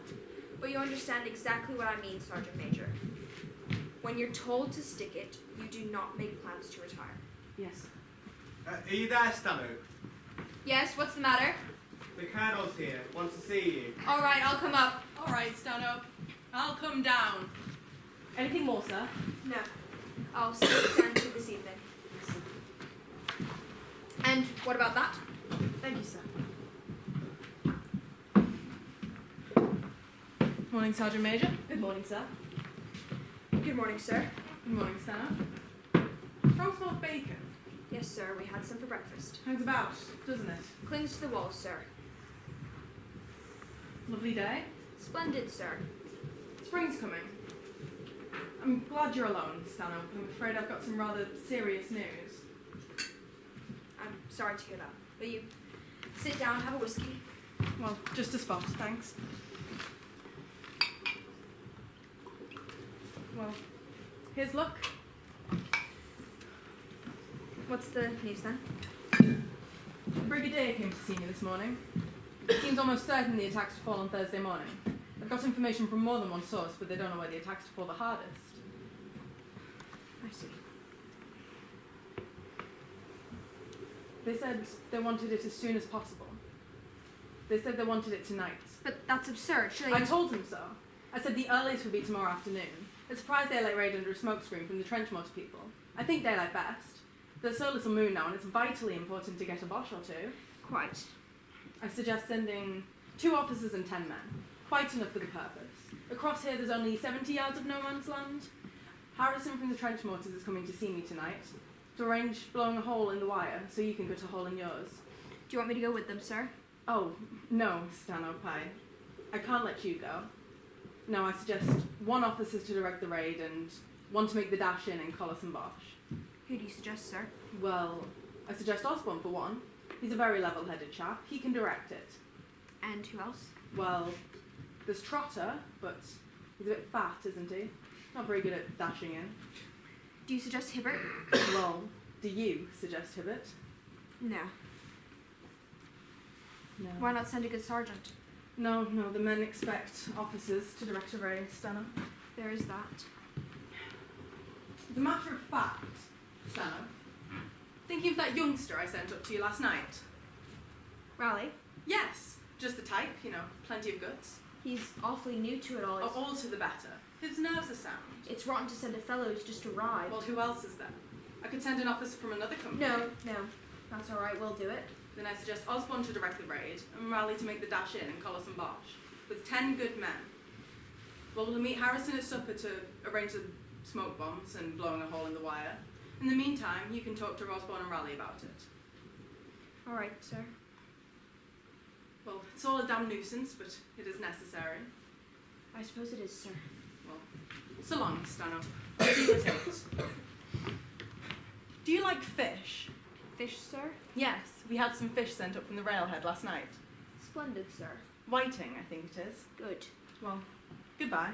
But you understand exactly what I mean, Sergeant Major. When you're told to stick it, you do not make plans to retire. Yes. Are you there, Stanhope? Yes, what's the matter? The Colonel's here. Wants to see you. All right, I'll come up. All right, Stanhope. I'll come down. Anything more, sir? No. I'll see you down to this evening. And what about that? Thank you, sir. Morning, Sergeant Major. Good morning, sir. Good morning, sir. Good morning, Stanhope. Strong smoked bacon. Yes, sir, we had some for breakfast. Hangs about, doesn't it? Clings to the walls, sir. Lovely day. Splendid, sir. Spring's coming. I'm glad you're alone, Stanhope. I'm afraid I've got some rather serious news. I'm sorry to hear that. Will you sit down, have a whiskey? Well, just a spot, thanks. Well, here's luck. What's the news then? The Brigadier came to see me this morning. It seems almost certain the attack's to fall on Thursday morning. I've got information from more than one source, but they don't know where the attack's to fall the hardest. I see. They said they wanted it as soon as possible. They said they wanted it tonight. But that's absurd. Surely I told them so. I said the earliest would be tomorrow afternoon. A surprise daylight raid under a smokescreen from the trenchmost people. I think daylight best. There's so little moon now, and it's vitally important to get a Boche or two. Quite. I suggest sending 2 officers and 10 men. Quite enough for the purpose. Across here, there's only 70 yards of no man's land. Harrison from the trench mortars is coming to see me tonight to arrange blowing a hole in the wire so you can cut a hole in yours. Do you want me to go with them, sir? Oh, no, Stanhope, I can't let you go. No, I suggest 1 officer to direct the raid and 1 to make the dash in and collar some Boche. Who do you suggest, sir? Well, I suggest Osborne for 1. He's a very level-headed chap. He can direct it. And who else? Well, there's Trotter, but he's a bit fat, isn't he? Not very good at dashing in. Do you suggest Hibbert? Well, do you suggest Hibbert? No. No. Why not send a good sergeant? No, the men expect officers to direct a raid, Stanhope. There is that. As a matter of fact, Stanhope, thinking of that youngster I sent up to you last night. Raleigh? Yes, just the type, plenty of guts. He's awfully new to it all. Oh, all to the better. His nerves are sound. It's rotten to send a fellow who's just arrived. Well, who else is there? I could send an officer from another company. No. That's all right. We'll do it. Then I suggest Osborne to direct the raid and Raleigh to make the dash in and collar some Boche, with 10 good men. Well, we'll meet Harrison at supper to arrange the smoke bombs and blowing a hole in the wire. In the meantime, you can talk to Rosborn and Raleigh about it. All right, sir. Well, it's all a damn nuisance, but it is necessary. I suppose it is, sir. Well, so long, Stanhope. I'll see you later. Do you like fish? Fish, sir? Yes, we had some fish sent up from the railhead last night. Splendid, sir. Whiting, I think it is. Good. Well, goodbye.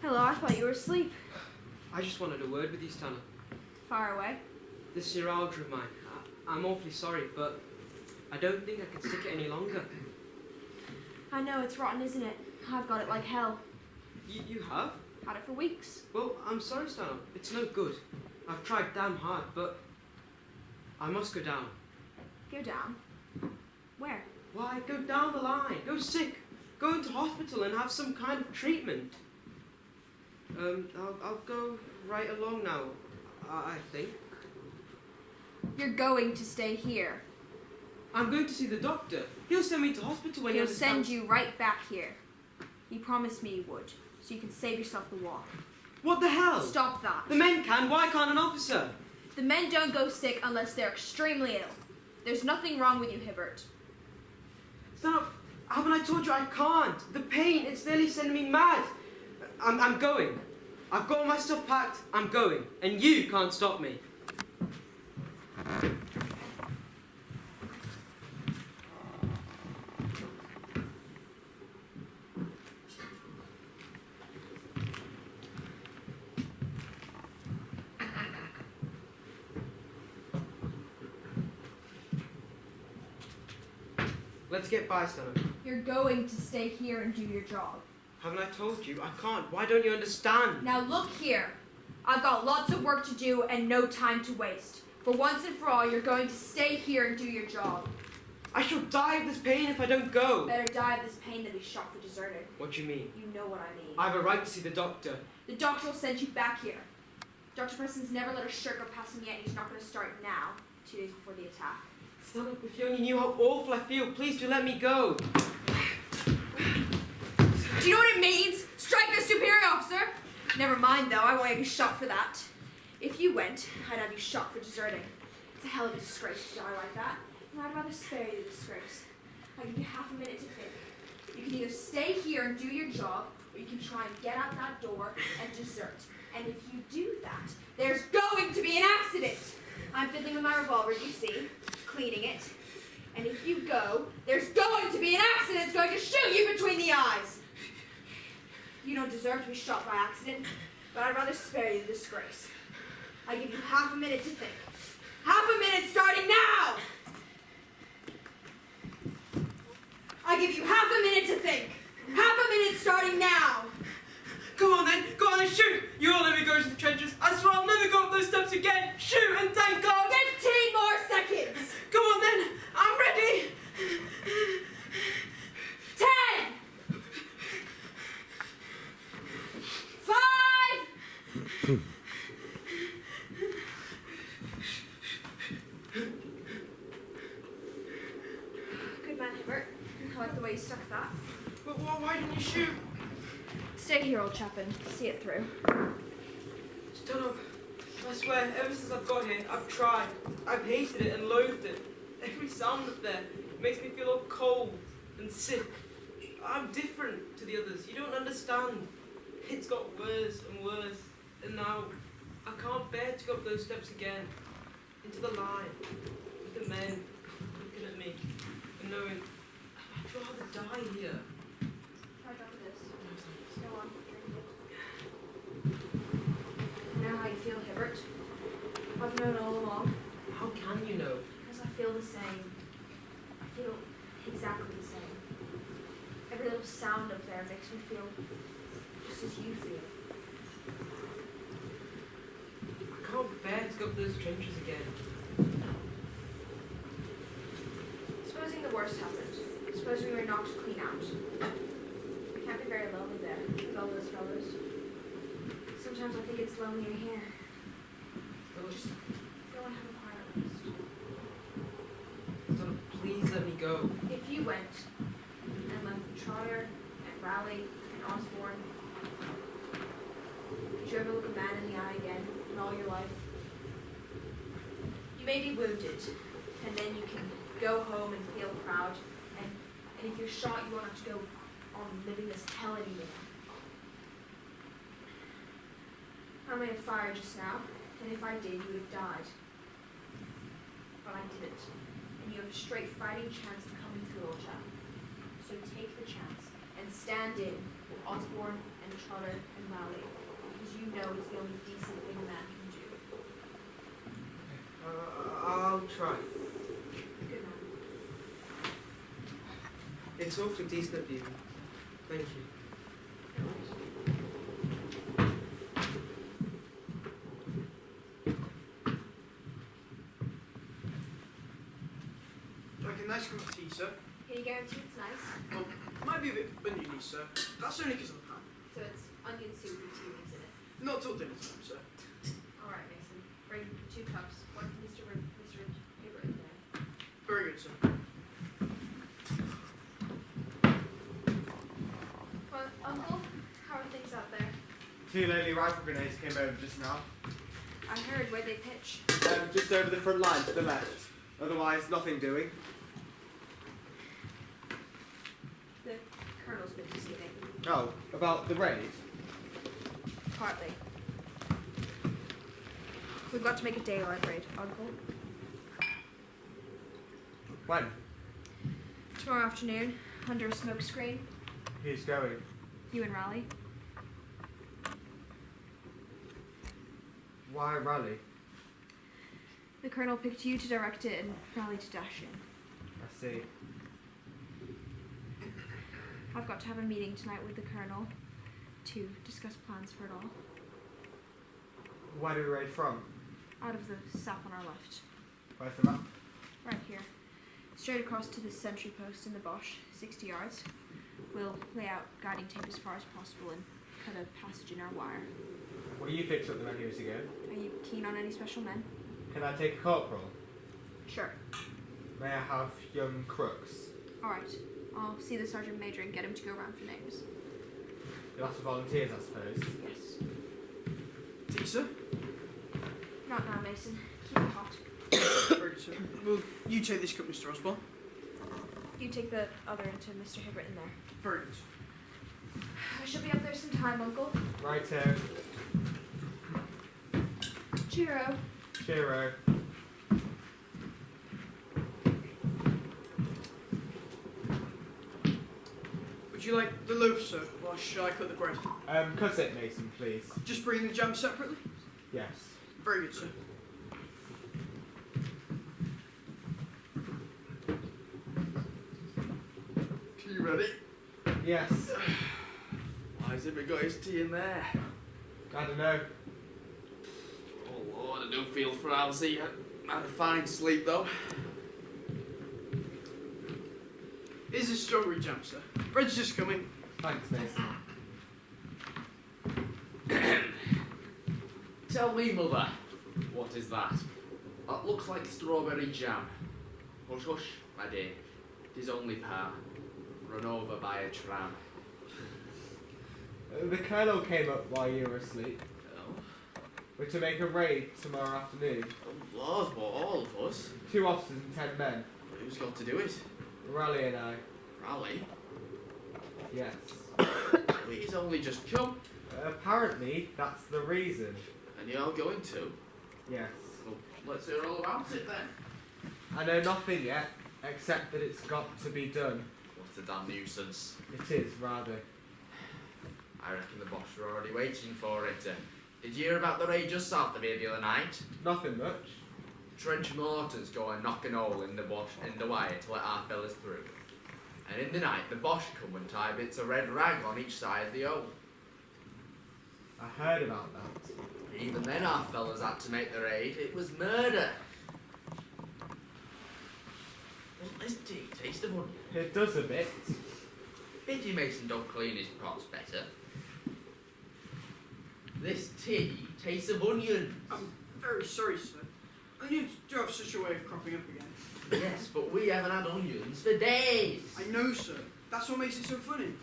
Hello, I thought you were asleep. I just wanted a word with you, Stanhope. Far away. This neuralgia of mine, I'm awfully sorry, but I don't think I can stick it any longer. I know, it's rotten, isn't it? I've got it like hell. You have? Had it for weeks. Well, I'm sorry, Stanhope. It's no good. I've tried damn hard, but I must go down. Go down. Where? Why, go down the line. Go sick. Go into hospital and have some kind of treatment. I'll go right along now, I think. You're going to stay here. I'm going to see the doctor. He'll send me to hospital when he He'll understands. send you right back here. He promised me he would, so you can save yourself the walk. What the hell? Stop that. The men can. Why can't an officer? The men don't go sick unless they're extremely ill. There's nothing wrong with you, Hibbert. Stop. Haven't I told you I can't? The pain, it's nearly sending me mad. I'm going. I've got all my stuff packed. I'm going. And you can't stop me. Let's get by, Stanhope. You're going to stay here and do your job. Haven't I told you? I can't. Why don't you understand? Now look here. I've got lots of work to do and no time to waste. For once and for all, you're going to stay here and do your job. I shall die of this pain if I don't go. Better die of this pain than be shot for deserting. What do you mean? You know what I mean. I have a right to see the doctor. The doctor will send you back here. Dr. Preston's never let a shirt go past him yet, and he's not going to start now, 2 days before the attack. Stanhope, if you only knew how awful I feel, please do let me go. Do you know what it means? Strike the superior officer? Never mind, though. I won't have you shot for that. If you went, I'd have you shot for deserting. It's a hell of a disgrace to die like that. And I'd rather spare you the disgrace. I'll give you half a minute to think. You can either stay here and do your job, or you can try and get out that door and desert. And if you do that, there's going to be an accident. I'm fiddling with my revolver, you see, cleaning it. And if you go, there's going to be an accident that's going to shoot you between the eyes. You don't deserve to be shot by accident, but I'd rather spare you the disgrace. I give you half a minute to think. Half a minute starting now! I give you half a minute to think. Half a minute starting now! Go on then, shoot! You won't let me go into the trenches. I swear I'll never go up those steps again. Shoot and thank God! 15 more seconds! Go on then, I'm ready! 10! 5! Good man, Hibbert. I like the way you stuck that. But why didn't you shoot? Stay here, old chap, and see it through. Stanhope, I swear, ever since I've got here, I've tried. I've hated it and loathed it. Every sound up there makes me feel all cold and sick. I'm different to the others. You don't understand. It's got worse and worse. And now, I can't bear to go up those steps again. Into the line. With the men looking at me and knowing I'd rather die here. Try drop this. Go on, drink it. You know how you feel, Hibbert? I've known all along. How can you know? Because I feel the same. I feel exactly the same. Every little sound up there makes me feel just as you feel. I can't bear to go up those trenches again. Supposing the worst happened. Supposing we were knocked clean out. It can't be very lonely there with all those fellows. Sometimes I think it's lonelier here. us. Go and have a quiet rest. Donna, please let me go. If you went and left Trotter and Raleigh and Osborne, did you ever look a man in the eye again in all your life? You may be wounded, and then you can go home and feel proud, and if you're shot, you won't have to go on living this hell anymore. I may have fired just now, and if I did, you would have died. But I didn't. And you have a straight fighting chance of coming through, old chap. So take the chance and stand in with Osborne and Trotter and Raleigh, because you know it's the only decent thing a man can do. I'll try. Good man. It's awfully decent of you. Thank you. Like a nice cup of tea, sir. Can you guarantee it's nice? Well, might be a bit oniony, sir. That's only because I'm ham. So it's onion soup with tea leaves in it. Not till dinner time, sir. Alright, Mason. Bring 2 cups. One for Mr. Haber in there. Very good, sir. Well, Uncle, how are things out there? 2 lowly rifle grenades came over just now. I heard where they pitch. Just over the front line to the left. Otherwise, nothing doing. The Colonel's been deceiving. Oh, about the raid? Partly. We've got to make a daylight raid, Uncle. When? Tomorrow afternoon, under a smoke screen. Who's going? You and Raleigh. Why rally? The Colonel picked you to direct it and Raleigh to dash in. I see. I've got to have a meeting tonight with the Colonel to discuss plans for it all. Where do we raid from? Out of the sap on our left. Where's the map? Right here. Straight across to the sentry post in the Bosch, 60 yards. We'll lay out guiding tape as far as possible and cut a passage in our wire. What do you fix up the men years ago? Are you keen on any special men? Can I take a corporal? Sure. May I have young crooks? Alright. I'll see the sergeant major and get him to go round for names. You'll have to volunteers, I suppose. Yes. Tea, sir? Not now, Mason. Keep it hot. Very good, sir. Well, you take this cup, Mr. Osborne. You take the other into Mr. Hibbert in there. Very good. I shall be up there sometime, Uncle. Righto. Cheero. Cheero. Would you like the loaf, sir, or shall I cut the bread? Cut it, Mason, please. Just bring the jam separately? Yes. Very good, sir. Tea ready? Yes. Why has he got his tea in there? I don't know. Oh Lord, I do feel frowsy. I had a fine sleep though. Here's a strawberry jam, sir. Bread's just coming. Thanks, Mason. Tell me, Mother, what is that? That looks like strawberry jam. Hush, hush, my dear. It is only Pam, run over by a tram. The Colonel came up while you were asleep. Oh, We're to make a raid tomorrow afternoon. oh Lord, but all of us? 2 officers and 10 men. Who's got to do it? Raleigh and I. Raleigh? Yes. He's only just come, Apparently, that's the reason. and you're going to. Yes. Well, let's hear all about it then. I know nothing yet, except that it's got to be done. What a damn nuisance. It is, rather. I reckon the Bosch are already waiting for it. Did you hear about the raid just south of here the other night? Nothing much. Trench mortars go and knock an hole in the wire to let our fellas through. And in the night, the Bosch come and tie bits of red rag on each side of the hole. I heard about that. Even then, our fellas had to make the raid. It was murder. Doesn't this tea taste of onion? It does a bit. Pity Mason don't clean his pots better. This tea tastes of onions. very sorry, sir. Onions do have such a way of cropping up again. Yes, but we haven't had onions for days. I know, sir. That's what makes it so funny.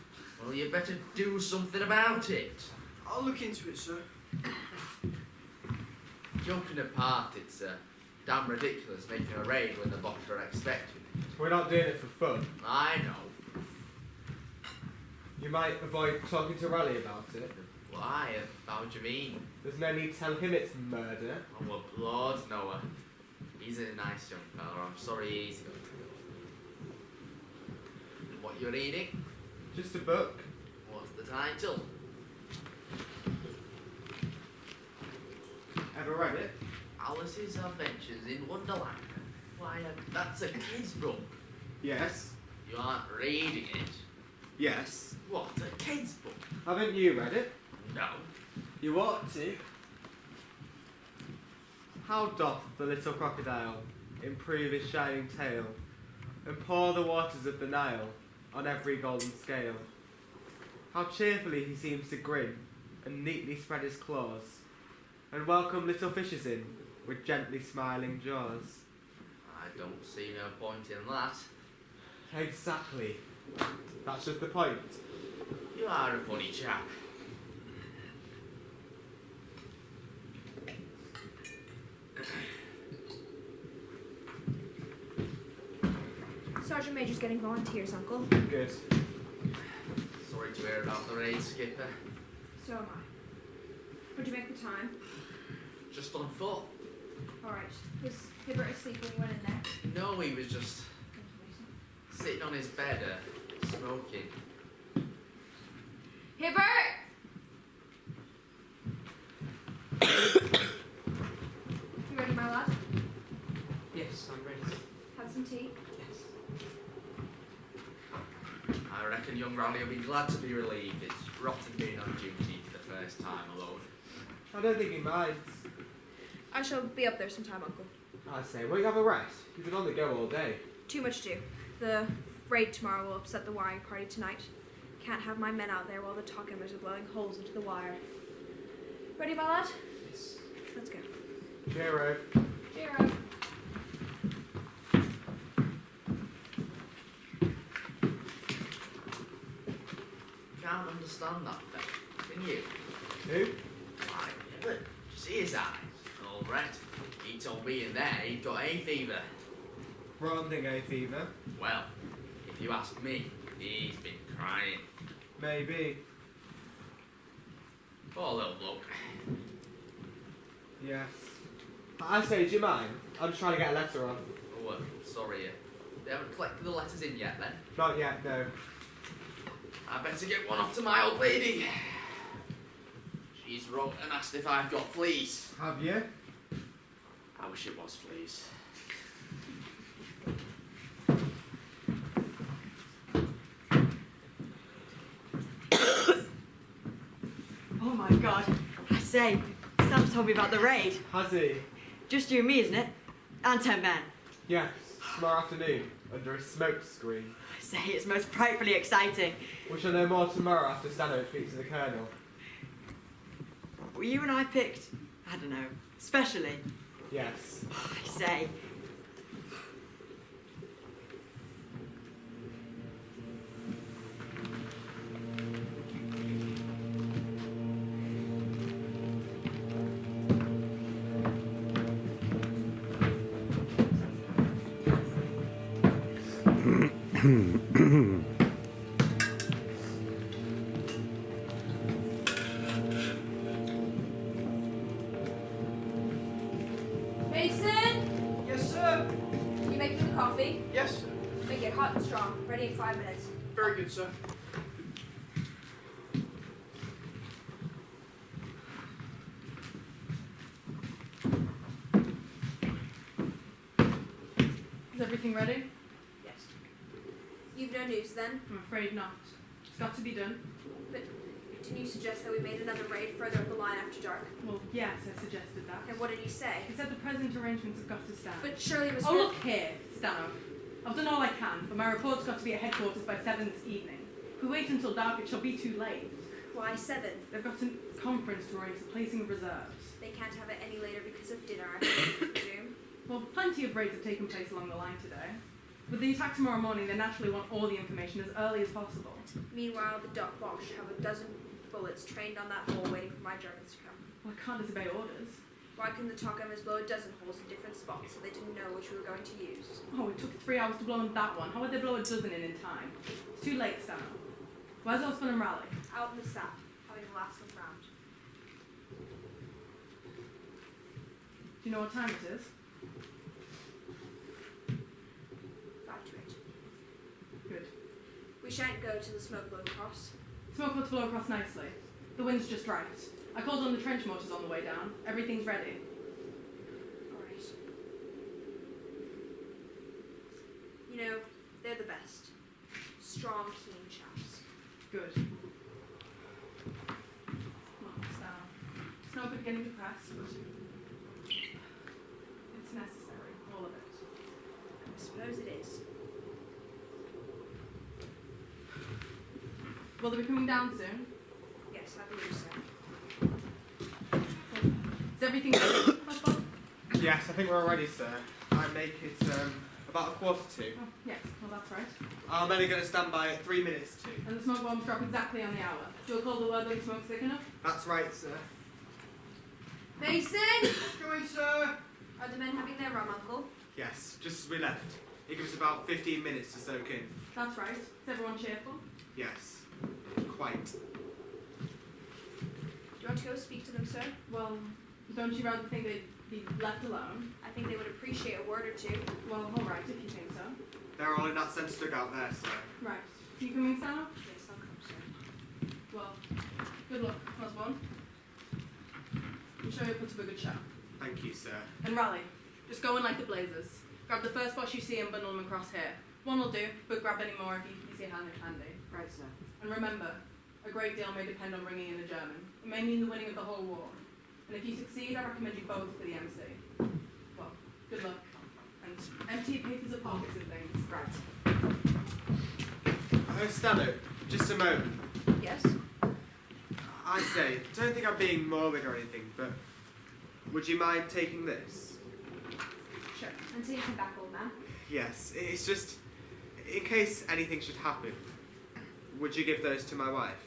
Well, you better do something about it. I'll look into it, sir. Joking apart, it's damn ridiculous making a raid when the boss are expecting it. We're not doing it for fun. I know. You might avoid talking to Raleigh about it. Why? How do you mean? There's no need to tell him it's murder. Oh, well, Lord, Noah. He's a nice young fella. I'm sorry he's got to go. What you're reading? Just a book. What's the title? Ever read it? Alice's Adventures in Wonderland. Why, that's a kid's book. Yes. You aren't reading it. Yes. What, a kid's book? Haven't you read it? No. You ought to. How doth the little crocodile improve his shining tail, and pour the waters of the Nile on every golden scale? How cheerfully he seems to grin, and neatly spread his claws, and welcome little fishes in with gently smiling jaws. I don't see no point in that. Exactly. That's just the point. You are a funny chap. Sergeant Major's getting volunteers, Uncle. Good. Sorry to hear about the raid, Skipper. So am I. What'd you make the time? Just on foot. Alright. Was Hibbert asleep when you went in there? No, he was just sitting on his bed, smoking. Hibbert! You ready, my lad? Yes, I'm ready. Have some tea? Yes. I reckon young Raleigh will be glad to be relieved. It's rotten being on duty for the first time alone. I don't think he minds. I shall be up there sometime, Uncle. I say, won't you have a rest? You've been on the go all day. Too much to do. The raid tomorrow will upset the wiring party tonight. Can't have my men out there while the talk-emmers are blowing holes into the wire. Ready, my lad? Yes. Let's go. Cheero. Cheero. Can't understand that thing, can you? Who? Why, never. Did you see his eyes? All red. He told me in there he'd got hay fever. Ronding hay fever. Well, if you ask me, he's been crying. Maybe. Poor little bloke. Yes. I say, do you mind? I'm just trying to get a letter on. Oh, sorry. They haven't collected the letters in yet, then? Not yet, no. I better get one off to my old lady. She's wrote and asked if I've got fleas. Have you? I wish it was fleas. Oh my god. I say, Sam's told me about the raid. Has he? Just you and me, isn't it? And 10 men. Yes. Tomorrow afternoon, under a smoke screen. I say, it's most frightfully exciting. We shall know more tomorrow after Stanhope speaks to the Colonel. Were you and I picked, I don't know, specially? Yes. I say. Mason! Yes, sir. You making the coffee? Yes, sir. Make it hot and strong. Ready in 5 minutes. Very good, sir. Is everything ready? Yes. You've no news then? I'm afraid not. It's got to be done. But didn't you suggest that we made another raid further up the line after dark? Well, yes, I suggested that. And what did he say? He said the present arrangements have got to stand. But surely, Mr. Oh, look here, Stanhope. I've done all I can, but my report's got to be at headquarters by 7 this evening. If we wait until dark, it shall be too late. Why 7? They've got a conference to arrange the placing of reserves. They can't have it any later because of dinner, I presume. Well, plenty of raids have taken place along the line today. With the attack tomorrow morning, they naturally want all the information as early as possible. Meanwhile, the Dot Bosch have a dozen bullets trained on that hole waiting for my Germans to come. Well, I can't disobey orders. Why couldn't the Tokemers blow a dozen holes in different spots so they didn't know which we were going to use? Oh, it took 3 hours to blow in that one. How would they blow a dozen in time? It's too late, Stano. Where's Osman and Raleigh? Out in the sap, having the last one round. Do you know what time it is? 5 to 8. Good. We shan't go to the smoke blown across. Smoke ought to blow across nicely. The wind's just right. I called on the trench mortars on the way down. Everything's ready. Alright. You know, they're the best. Strong, keen chaps. Good. Look, Stano. It's no good getting depressed, but it's necessary, all of it. I suppose it is. Will they be coming down soon? Yes, I believe so. Is everything ready? Husband? Yes, I think we're all ready, sir. I make it about 1:45. Oh, yes, well that's right. I'm only going to stand by at 3 minutes to. And the smoke bombs drop exactly on the hour. You'll call the word when the smoke's thick enough? That's right, sir. Mason! Going, sir. Are the men having their rum, Uncle? Yes, just as we left. It gives us about 15 minutes to soak in. That's right. Is everyone cheerful? Yes, quite. Do you want to go speak to them, sir? Well, don't you rather think they'd be left alone? I think they would appreciate a word or two. Well, all right, if you think so. They're all in that sense stuck out there, sir. Right. You coming, Stano? Yes, I'll come, sir. Well, good luck, Osborne. I'm sure you'll put up a good show. Thank you, sir. And Raleigh, just go in like the blazers. Grab the first boss you see and bundle them across here. One will do, but grab any more if you see a hand in handy. Right, sir. And remember, a great deal may depend on bringing in a German. It may mean the winning of the whole war. And if you succeed, I recommend you both for the MC. Well, good luck. And empty your papers of pockets and things. Right. Oh, Stano, just a moment. Yes? I say, don't think I'm being morbid or anything, but would you mind taking this? Sure. Until you come back, old man. Yes, it's just, in case anything should happen, would you give those to my wife?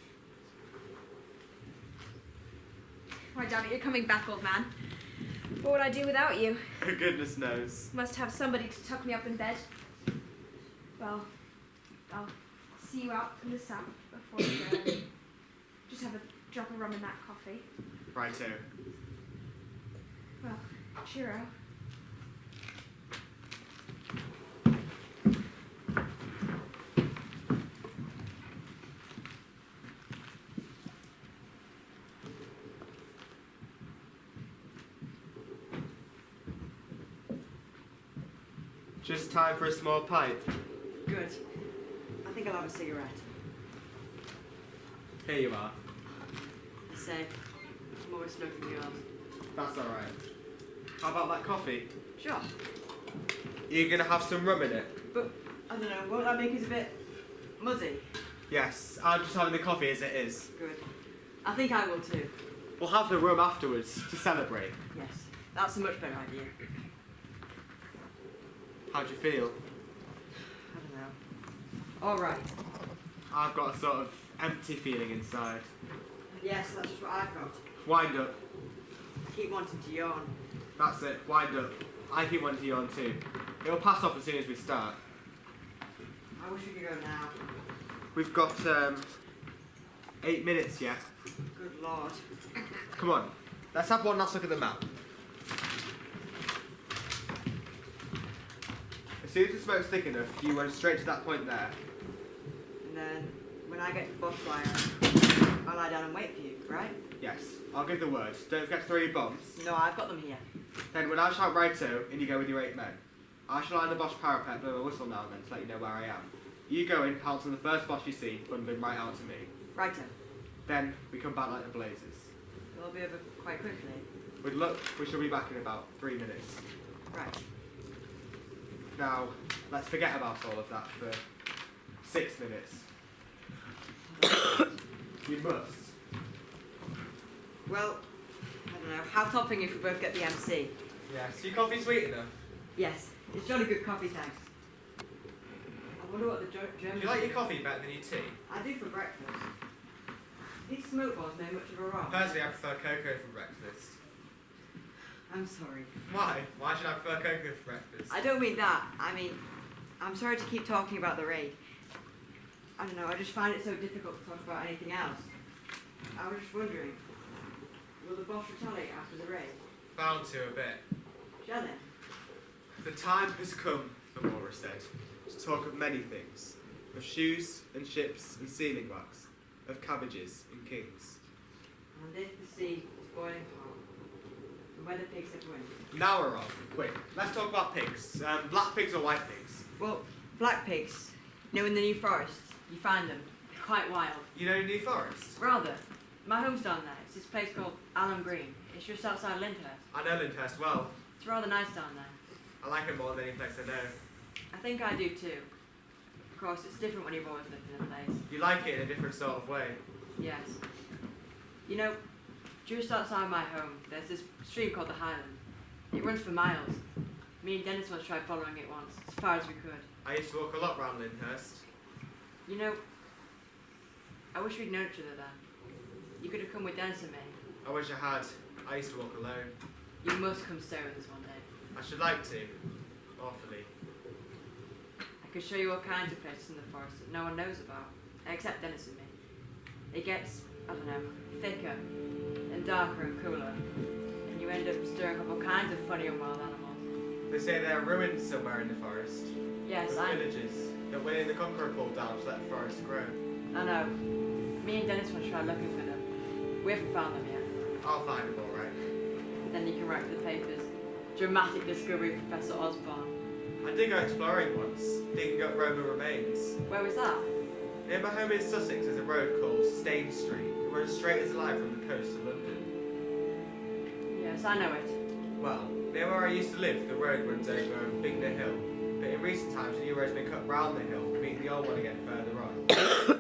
Why, damn it, you're coming back, old man. What would I do without you? Goodness knows. Must have somebody to tuck me up in bed. Well, I'll see you out in the sap before you go. Just have a drop of rum in that coffee. Righto. Well, cheerio. Just time for a small pipe. Good. I think I'll have a cigarette. Here you are. I say, I'm always smoking yours. That's alright. How about that coffee? Sure. You're gonna have some rum in it? But, I don't know, won't that make it a bit muzzy? Yes, I'm just having the coffee as it is. Good. I think I will too. We'll have the rum afterwards to celebrate. Yes. That's a much better idea. How do you feel? I don't know. Alright. I've got a sort of empty feeling inside. Yes, that's just what I've got. Wind up. I keep wanting to yawn. That's it, wind up. I keep wanting to yawn too. It'll pass off as soon as we start. I wish we could go now. We've got 8 minutes yet. Good lord. Come on, let's have one last look at the map. As soon as the smoke's thick enough, you run straight to that point there. And then, when I get to Bosch Wire, I'll lie down and wait for you, right? Yes, I'll give the word. Don't forget to throw your bombs. No, I've got them here. Then when I shout righto, and you go with your 8 men, I shall lie on the Bosch parapet, blow a whistle now and then to let you know where I am. You go in, pounce on the first Bosch you see, bundling right out to me. Righto. Then we come back like the blazes. It'll be over quite quickly. With luck, we shall be back in about 3 minutes. Right. Now, let's forget about all of that for 6 minutes. We must. Well, I don't know. How topping if we both get the MC? Yes. Your coffee sweet enough? Yes, it's jolly good coffee, thanks. I wonder what the Do Germans... you like your coffee better than your tea? I do for breakfast. These smoke balls made much of a rock. Personally, I prefer cocoa for breakfast. I'm sorry. Why? Why should I prefer cocoa for breakfast? I don't mean that. I mean, I'm sorry to keep talking about the raid. I don't know, I just find it so difficult to talk about anything else. I was just wondering, will the boss retaliate after the raid? Bound to a bit. Shall it? The time has come, Amora said, to talk of many things. Of shoes and ships and sealing wax. Of cabbages and kings. And if the sea is boiling hot, and where the pigs have won. Now we're off. Quick. Let's talk about pigs. Black pigs or white pigs? Well, black pigs, you know, in the New Forest, you find them. They're quite wild. You know New Forest? Rather. My home's down there. It's this place called Alum Green. It's just outside Lyndhurst. I know Lyndhurst well. It's rather nice down there. I like it more than any place I know. I think I do too. Of course, it's different when you've always lived in a place. You like it in a different sort of way. Yes. You know, just outside my home, there's this stream called the Highland. It runs for miles. Me and Dennis once tried following it once, as far as we could. I used to walk a lot round Lyndhurst. You know, I wish we'd known each other then. You could have come with Dennis and me. I wish I had. I used to walk alone. You must come stay with us one day. I should like to. Awfully. I could show you all kinds of places in the forest that no one knows about, except Dennis and me. It gets, I don't know, thicker and darker and cooler, and you end up stirring up all kinds of funny and wild animals. They say there are ruins somewhere in the forest. Yes, Of I villages that William the Conqueror pulled down to let the forest grow. I know. Me and Dennis want to try looking for them. We haven't found them yet. I'll find them all right. Then you can write for the papers. Dramatic discovery of Professor Osborne. I did go exploring once, digging up Roman remains. Where was that? Near my home in Sussex there's a road called Stane Street. It runs straight as a line from the coast to London. Yes, I know it. Well, near where I used to live, the road runs over Bignor Hill. But in recent times, the new road's been cut round the hill, meaning the old one again further on.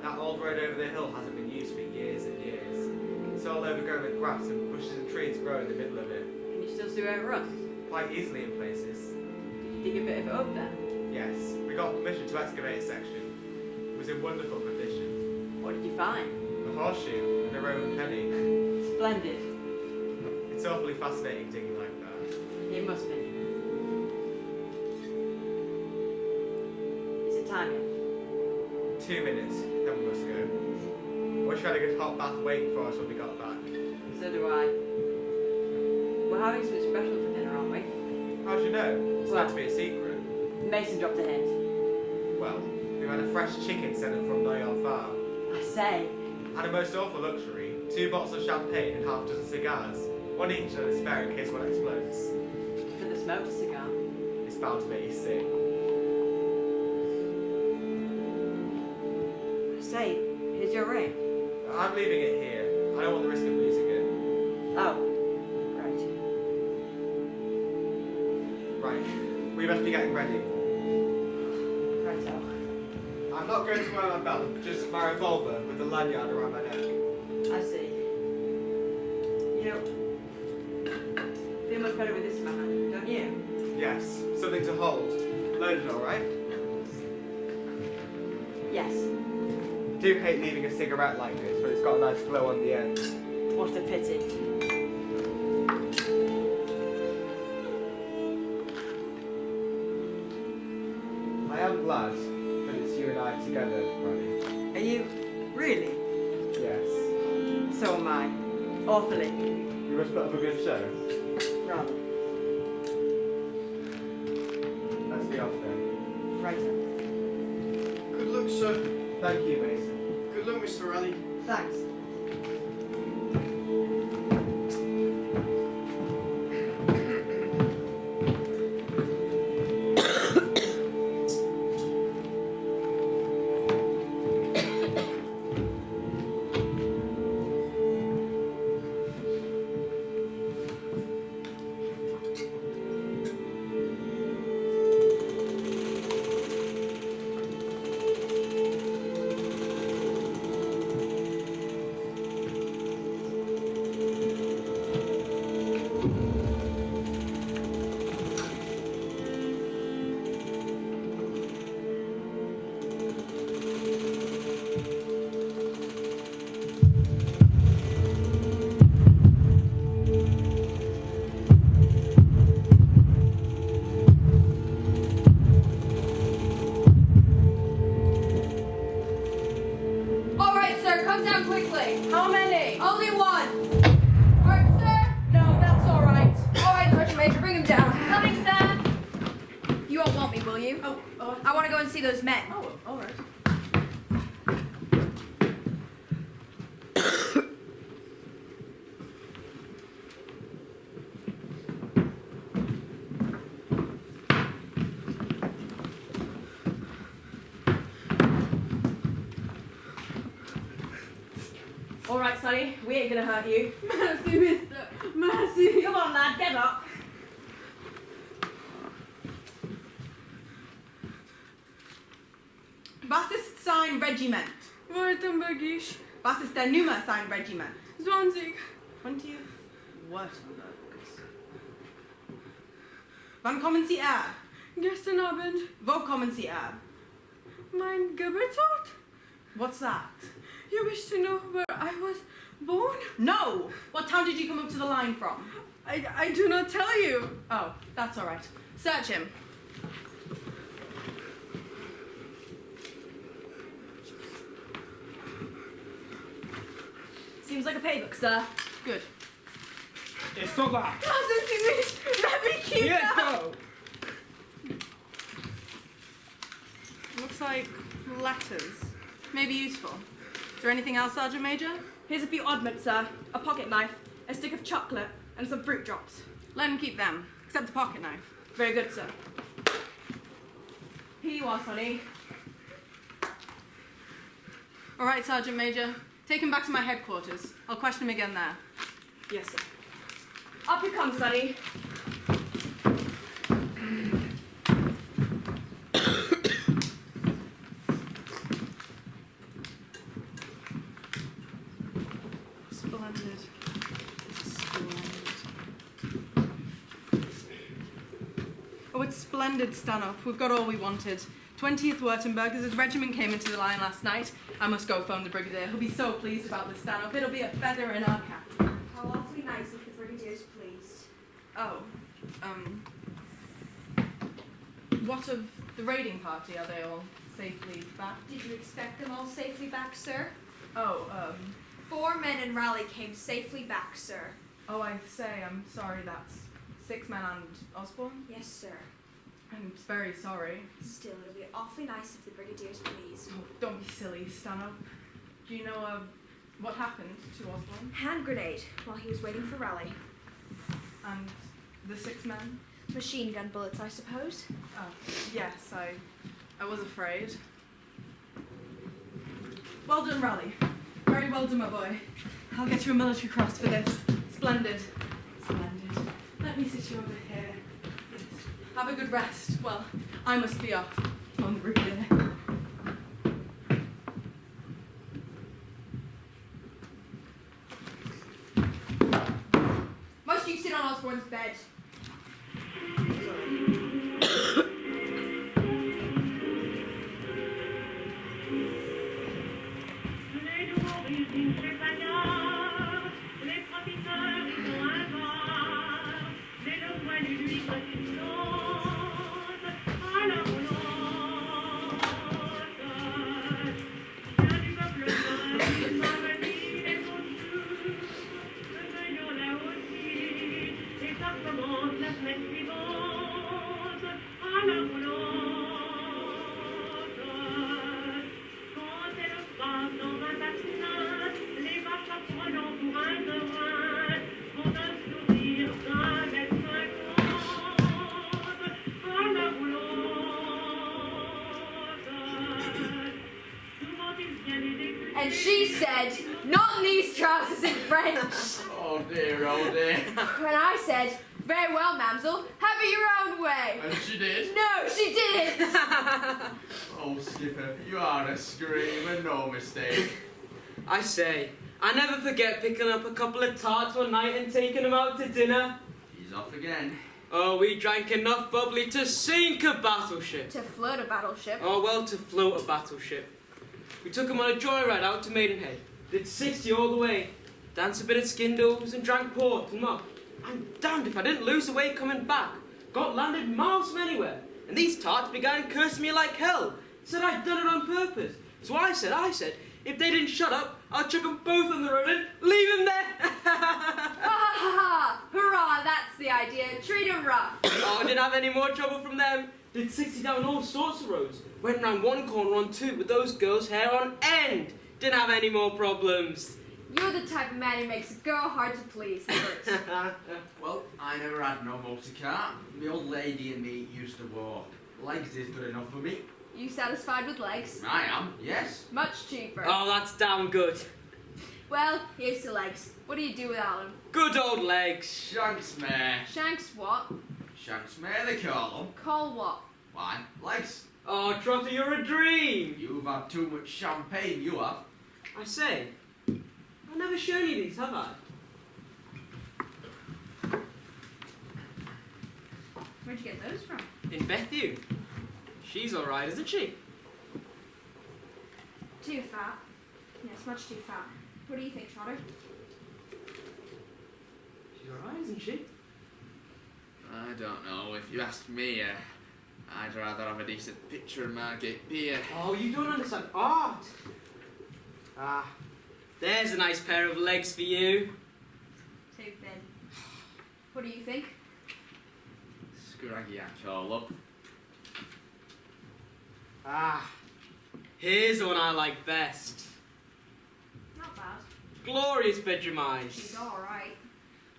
That old road over the hill hasn't been used for years and years. It's all overgrown with grass and bushes and trees grow in the middle of it. Can you still see where it runs? Quite easily in places. Did you dig a bit of it up then? Yes, we got permission to excavate a section. It was in wonderful condition. What did you find? A horseshoe and a Roman penny. Splendid. It's awfully fascinating digging like that. It must be. Is it time yet? 2 minutes, then we must go. I wish we had a good hot bath waiting for us when we got back. So do I. We're having something special for dinner, aren't we? How do you know? It's Well- meant to be a secret. Mason dropped a hint. Well, we had a fresh chicken sent in from Loyal Farm. I say. Had a most awful luxury. 2 bottles of champagne and half a dozen cigars. One each and a spare in case one explodes. For the smoked cigar. It's bound to make you sick. Say, here's your ring. I'm leaving it here. I don't want the risk of losing it. Oh, right. Right. We must be getting ready. Righto. I'm not going to wear my belt, just my revolver with the lanyard around my neck. I see. You know, I feel much better with this in my hand, don't you? Yes, something to hold. Loaded, alright? Yes. I do hate leaving a cigarette like this, but it's got a nice glow on the end. What a pity. I am glad that it's you and I together, Ronnie. Are you really? Yes. So am I. Awfully. You must put up a good show. Rather. Let's be off then. Righto. Good luck, sir. Thank you, Mason. Good luck, Mr. Raleigh. Thanks. quickly. How many? Only one. Alright, sir. No, that's all right. Alright, Sergeant Major, bring him down. Coming, sir. You won't want me, will you? Oh, I want to go and see those men. oh, all right. All right, Sonny, we ain't gonna hurt you. Mercy, mister. Mercy. Come on, lad, get up. Was ist sein Regiment? Württembergisch. Was ist der Nummer sein Regiment? 20. 20 Württembergs. Wann kommen Sie her? Gestern Abend. Wo kommen Sie her? Mein Geburtsort. What's that? You wish to know where I was born? No! What town did you come up to the line from? I do not tell you. Oh, that's all right. Search him. Seems like a paybook, sir. Good. Yeah, stop that. Lassen Sie mich. Let me keep Yeah, that. go. Looks like letters. Maybe useful. Is there anything else, Sergeant Major? Here's a few oddments, sir. A pocket knife, a stick of chocolate, and some fruit drops. Let him keep them, except the pocket knife. Very good, sir. Here you are, Sonny. All right, Sergeant Major. Take him back to my headquarters. I'll question him again there. Yes, sir. Up you come, Sonny. Splendid. Oh, it's splendid, Stanhope. We've got all we wanted. 20th Württemberg, as his regiment came into the line last night. I must go phone the brigadier. He'll be so pleased about this, Stanhope. It'll be a feather in our cap. How awfully nice if the brigadier's pleased. Oh, what of the raiding party? Are they all safely back? Did you expect them all safely back, sir? Oh, 4 men in Raleigh came safely back, sir. oh, I say, I'm sorry, that's 6 men and Osborne. Yes, sir. I'm very sorry. Still, it'll be awfully nice if the brigadier's pleased. Oh, don't be silly, Stanhope. Do you know, what happened to Osborne? Hand grenade while he was waiting for Raleigh. And the 6 men? Machine gun bullets, I suppose. Oh, yes, I was afraid. Well done, Raleigh. Very well done, my boy. I'll get you a military cross for this. Splendid. Splendid. Let me sit you over here. Yes. Have a good rest. Well, I must be off on the brigadier. Must you sit on Osborne's bed? And she said, not in these trousers in French. Oh dear, oh dear. And I said, very well, mamsel, have it your own way. And she did? No, she didn't. Oh, Skipper, you are a screamer, no mistake. I say, I never forget picking up a couple of tarts one night and taking them out to dinner. He's off again. Oh, we drank enough bubbly to sink a battleship. To float a battleship. Oh, well, to float a battleship. We took him on a joyride out to Maidenhead. Did 60 all the way. Danced a bit at Skindles and drank port and mop. I'm damned if I didn't lose the way coming back. Got landed miles from anywhere. And these tarts began cursing me like hell. Said I'd done it on purpose. So I said, If they didn't shut up, I'll chuck them both on the road and leave them there. Ha ha ha! Hurrah, that's the idea. Treat 'em rough. Oh, I didn't have any more trouble from them. Did 60 down all sorts of roads. Went round one corner on two with those girls' hair on end. Didn't have any more problems. You're the type of man who makes a girl hard to please, Bert. Well, I never had no motor car. My old lady and me used to walk. Legs is good enough for me. You satisfied with legs? I am, yes. Much cheaper. Oh, that's damn good. Well, here's the legs. What do you do without them? Good old legs. Shanks mare. Shanks what? Shanks mare they call them. Call what? Why, legs. Oh, Trotter, you're a dream. You've had too much champagne, you have. I say, I've never shown you these, have I? Where'd you get those from? In Bethune. She's alright, isn't she? Too fat. Yes, much too fat. What do you think, Trotter? She's alright, isn't she? I don't know. If you ask me, I'd rather have a decent picture of Margate Pier. Oh, you don't understand art. Ah, there's a nice pair of legs for you. Too thin. What do you think? Scraggy I call up. Ah, here's the one I like best. Not bad. Glorious bedroom eyes. She's alright.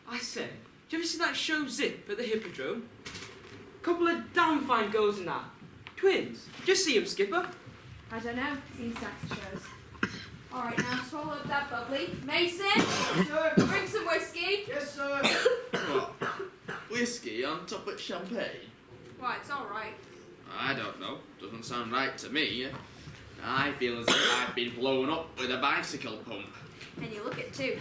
I say, do you ever see that show Zip at the Hippodrome? Couple of damn fine girls in that. Twins. Just see 'em, Skipper. I don't know. Seems sex shows. Alright, now swallow up that bubbly. Mason! Sir. Bring some whiskey. Yes, sir. What? Whiskey on top of champagne? Why, it's alright. I don't know. Doesn't sound right to me. I feel as if I've been blown up with a bicycle pump. And you look it too.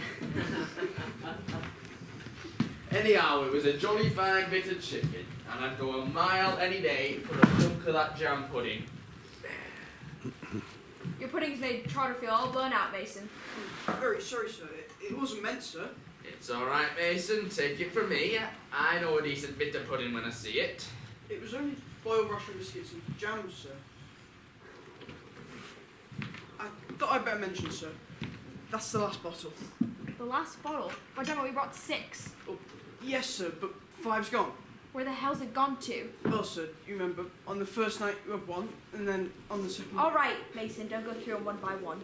Anyhow, it was a jolly fine bit of chicken, and I'd go a mile any day for a chunk of that jam pudding. Your pudding's made Trotter feel all blown out, Mason. Very sorry, sir. It wasn't meant, sir. It's alright, Mason. Take it from me. I know a decent bit of pudding when I see it. It was only boiled Russian biscuits and jams, sir. I thought I'd better mention, sir. That's the last bottle. The last bottle? Why, Gemma, we brought 6. Oh, yes, sir, but 5's gone. Where the hell's it gone to? Well, sir, you remember, on the first night you had 1, and then on the second... Alright, Mason, don't go through them one by one.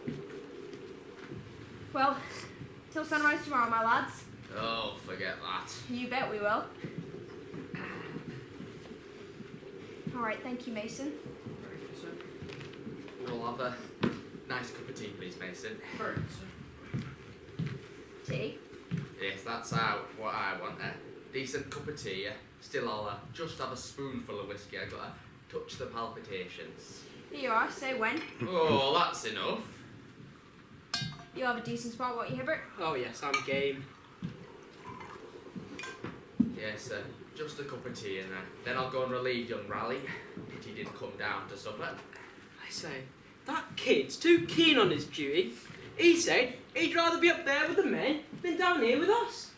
Well, till sunrise tomorrow, my lads. Oh, forget that. You bet we will. Alright, thank you, Mason. Very good, sir. We'll have a nice cup of tea, please, Mason. Very good, sir. Tea? Yes, that's what I want. A decent cup of tea. Still, I'll just have a spoonful of whiskey. I gotta touch the palpitations. Here you are, say when. Oh, that's enough. You'll have a decent spot, won't you, Hibbert? Oh yes, I'm game. Yes, just a cup of tea, and then I'll go and relieve young Raleigh. Pity he didn't come down to supper. I say, that kid's too keen on his duty. He said he'd rather be up there with the men than down here with us.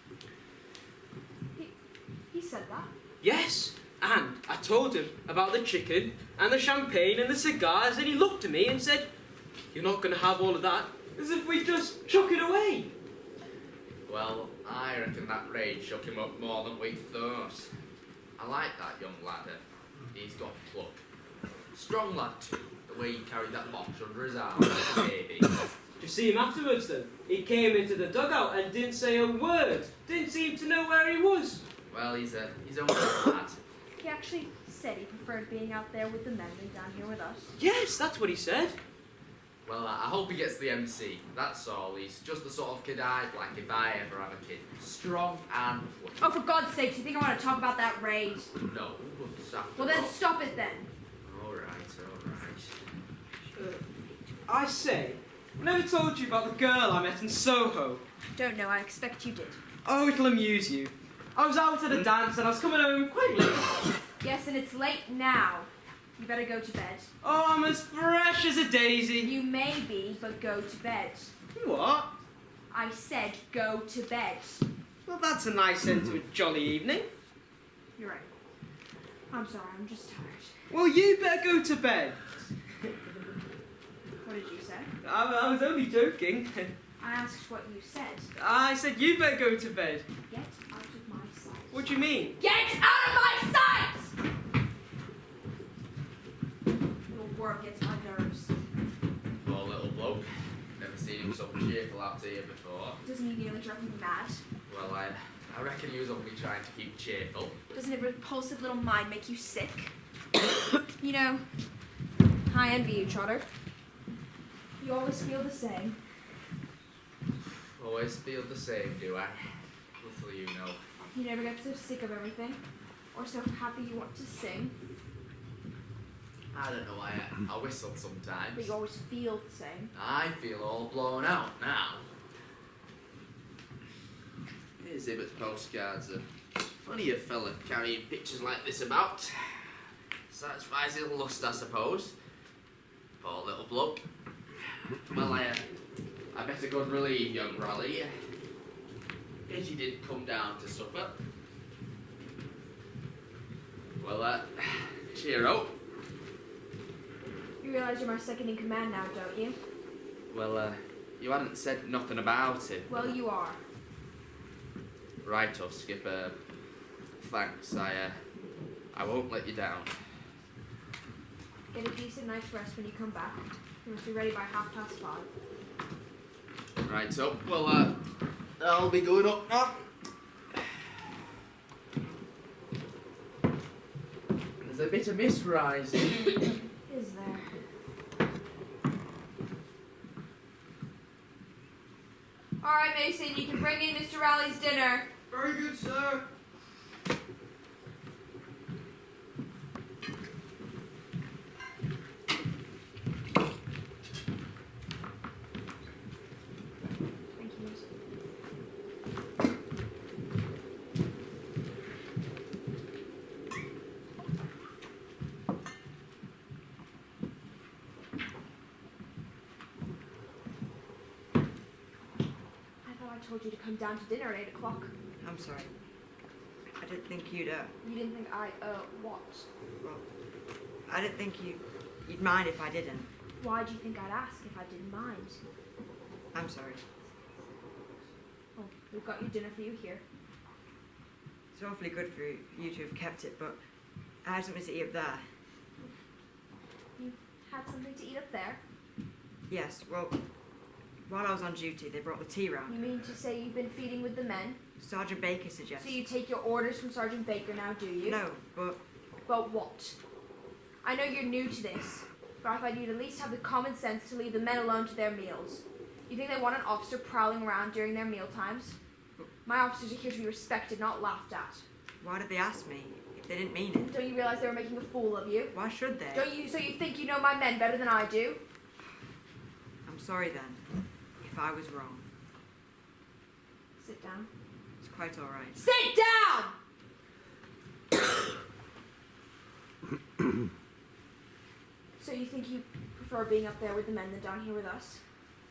He said that. Yes, and I told him about the chicken and the champagne and the cigars, and he looked at me and said, "You're not going to have all of that," as if we just chuck it away. Well, I reckon that raid shook him up more than we thought. I like that young lad. He's got pluck. Strong lad too, the way he carried that box under his arm like a baby. Did you see him afterwards then? He came into the dugout and didn't say a word. Didn't seem to know where he was. Well, he's a good lad. He actually said he preferred being out there with the men than down here with us. Yes, that's what he said. Well, I hope he gets the MC. That's all. He's just the sort of kid I'd like if I ever have a kid. Strong and plucky. Oh, for God's sake, do you think I want to talk about that raid? No, but after Well, then all- stop it then. All right. I say, I never told you about the girl I met in Soho. Don't know, I expect you did. Oh, it'll amuse you. I was out at a dance and I was coming home quite late. Yes, and it's late now. You better go to bed. Oh, I'm as fresh as a daisy. You may be, but go to bed. What? I said go to bed. Well, that's a nice end to a jolly evening. You're right. I'm sorry, I'm just tired. Well, you better go to bed. What did you say? I was only joking. I asked what you said. I said you better go to bed. Get out of my sight. What do you mean? Get out of my sight! Little worm gets my nerves. Poor little bloke. Never seen him so cheerful out here before. Doesn't he nearly drive me mad? Well, I reckon he was only trying to keep cheerful. Doesn't a repulsive little mind make you sick? You know, I envy you, Trotter. You always feel the same. Always feel the same, do I? Little you know. You never get so sick of everything, or so happy you want to sing, I don't know, I whistle sometimes. but you always feel the same. I feel all blown out now. Here's Ibbott's postcards. Funny a fella carrying pictures like this about. Satisfies his lust, I suppose. Poor little bloke. Well, I better go and relieve young Raleigh. Pity didn't come down to supper. Well, cheer up. You realize you're my second in command now, don't you? Well, you hadn't said nothing about it. Well, you are. Righto, Skipper. Thanks, I won't let you down. Get a decent night's rest when you come back. You must be ready by 5:30. Righto. Well, I'll be going up now. There's a bit of mist rising. Is there? All right, Mason, you can bring in Mr. Raleigh's dinner. Very good, sir. Thank you, Mason. I thought I told you to come down to dinner at 8 o'clock. I'm sorry. I didn't think you'd, You didn't think I, what? well, I didn't think you'd mind if I didn't. Why do you think I'd ask if I didn't mind? I'm sorry. Oh, we've got your dinner for you here. It's awfully good for you to have kept it, but I had something to eat up there. You had something to eat up there? Yes, well, while I was on duty, they brought the tea round. You mean to say you've been feeding with the men? Sergeant Baker So suggested. you take your orders from Sergeant Baker now, do you? No, but But what? I know you're new to this, but I thought you'd at least have the common sense to leave the men alone to their meals. You think they want an officer prowling around during their meal times? My officers are here to be respected, not laughed at. why did they ask me if they didn't mean it? Don't you realize they were making a fool of you? Why should they? Don't you? So you think you know my men better than I do? I'm sorry then, if I was wrong. Sit down. It's quite all right. Sit down! So you think you prefer being up there with the men than down here with us?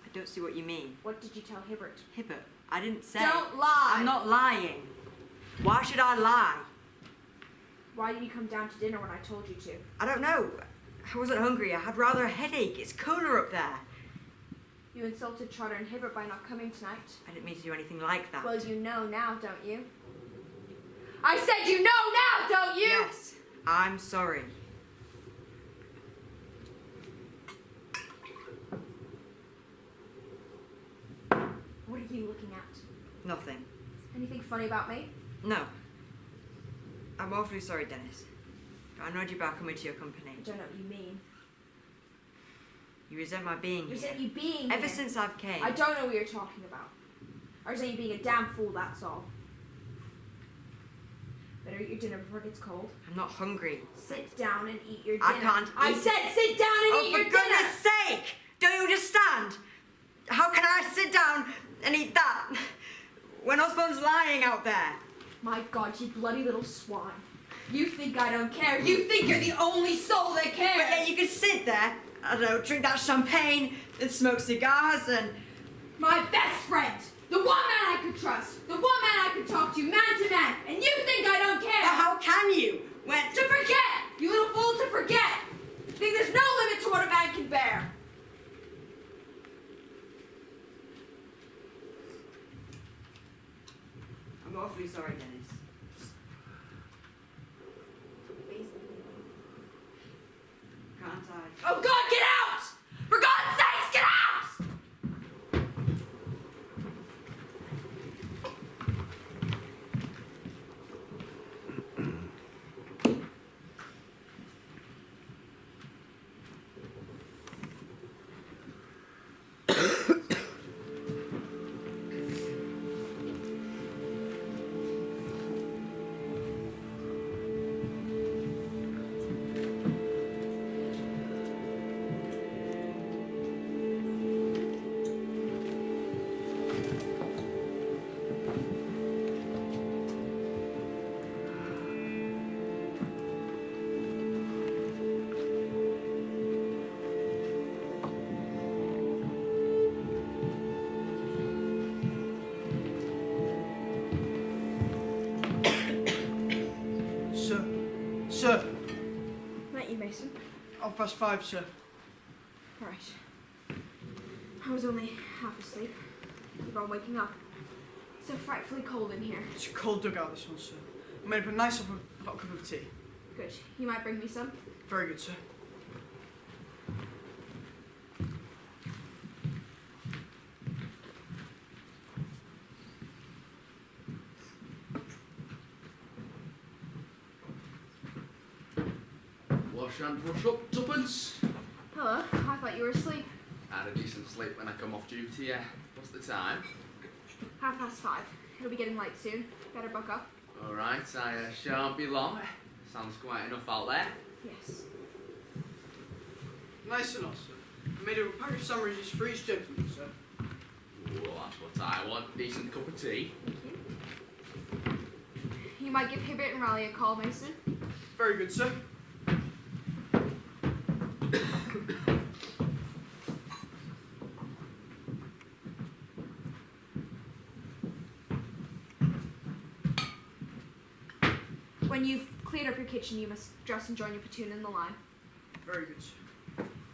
I don't see what you mean. What did you tell Hibbert? Hibbert, I didn't say. Don't lie! I'm not lying. Why should I lie? Why didn't you come down to dinner when I told you to? I don't know. I wasn't hungry. I had rather a headache. It's cooler up there. You insulted Trotter and Hibbert by not coming tonight. I didn't mean to do anything like that. Well, you know now, don't you? I said you know now, don't you? Yes, I'm sorry. What are you looking at? Nothing. Anything funny about me? No. I'm awfully sorry, Dennis. I annoyed you by coming to your company. I don't know what you mean. You resent my being You here. resent you being Ever here. since I've came. I don't know what you're talking about. I resent you being a damn fool, that's all. Better eat your dinner before it gets cold. I'm not hungry. Sit down and eat your dinner. I can't I eat. said sit down and eat For your dinner! goodness sake! Don't you understand? How can I sit down and eat that when Osborne's lying out there? My God, you bloody little swine. You think I don't care. You think you're the only soul that cares. But yet you could sit there, I don't know, drink that champagne and smoke cigars and... My best friend. The one man I could trust. The one man I could talk to, man to man. And you think I don't care. But how can you? When... To forget! You little fool, to forget! You think there's no limit to what a man can bear. awfully sorry, Dennis. Can't I? Oh God, get out! For God's sakes, get out! Sir, Not you, Mason. 5:30, sir. Right. I was only half asleep. Keep on waking up. It's so frightfully cold in here. It's a cold dugout, this one, sir. I made up a nice hot cup of tea. Good. You might bring me some. Very good, sir. Wash and brush up, tuppence. Hello. I thought you were asleep. I had a decent sleep when I come off duty, yeah. What's the time? 5:30. It'll be getting light soon. Better buck up. Alright, I shan't be long. Sounds quite enough out there. Yes. Nice enough, sir. I made a pack of sandwiches for each gentleman, sir. Well, that's what I want. Decent cup of tea. Thank you. You might give Hibbert and Raleigh a call, Mason. Very good, sir. When you've cleared up your kitchen, you must dress and join your platoon in the line. Very good, sir.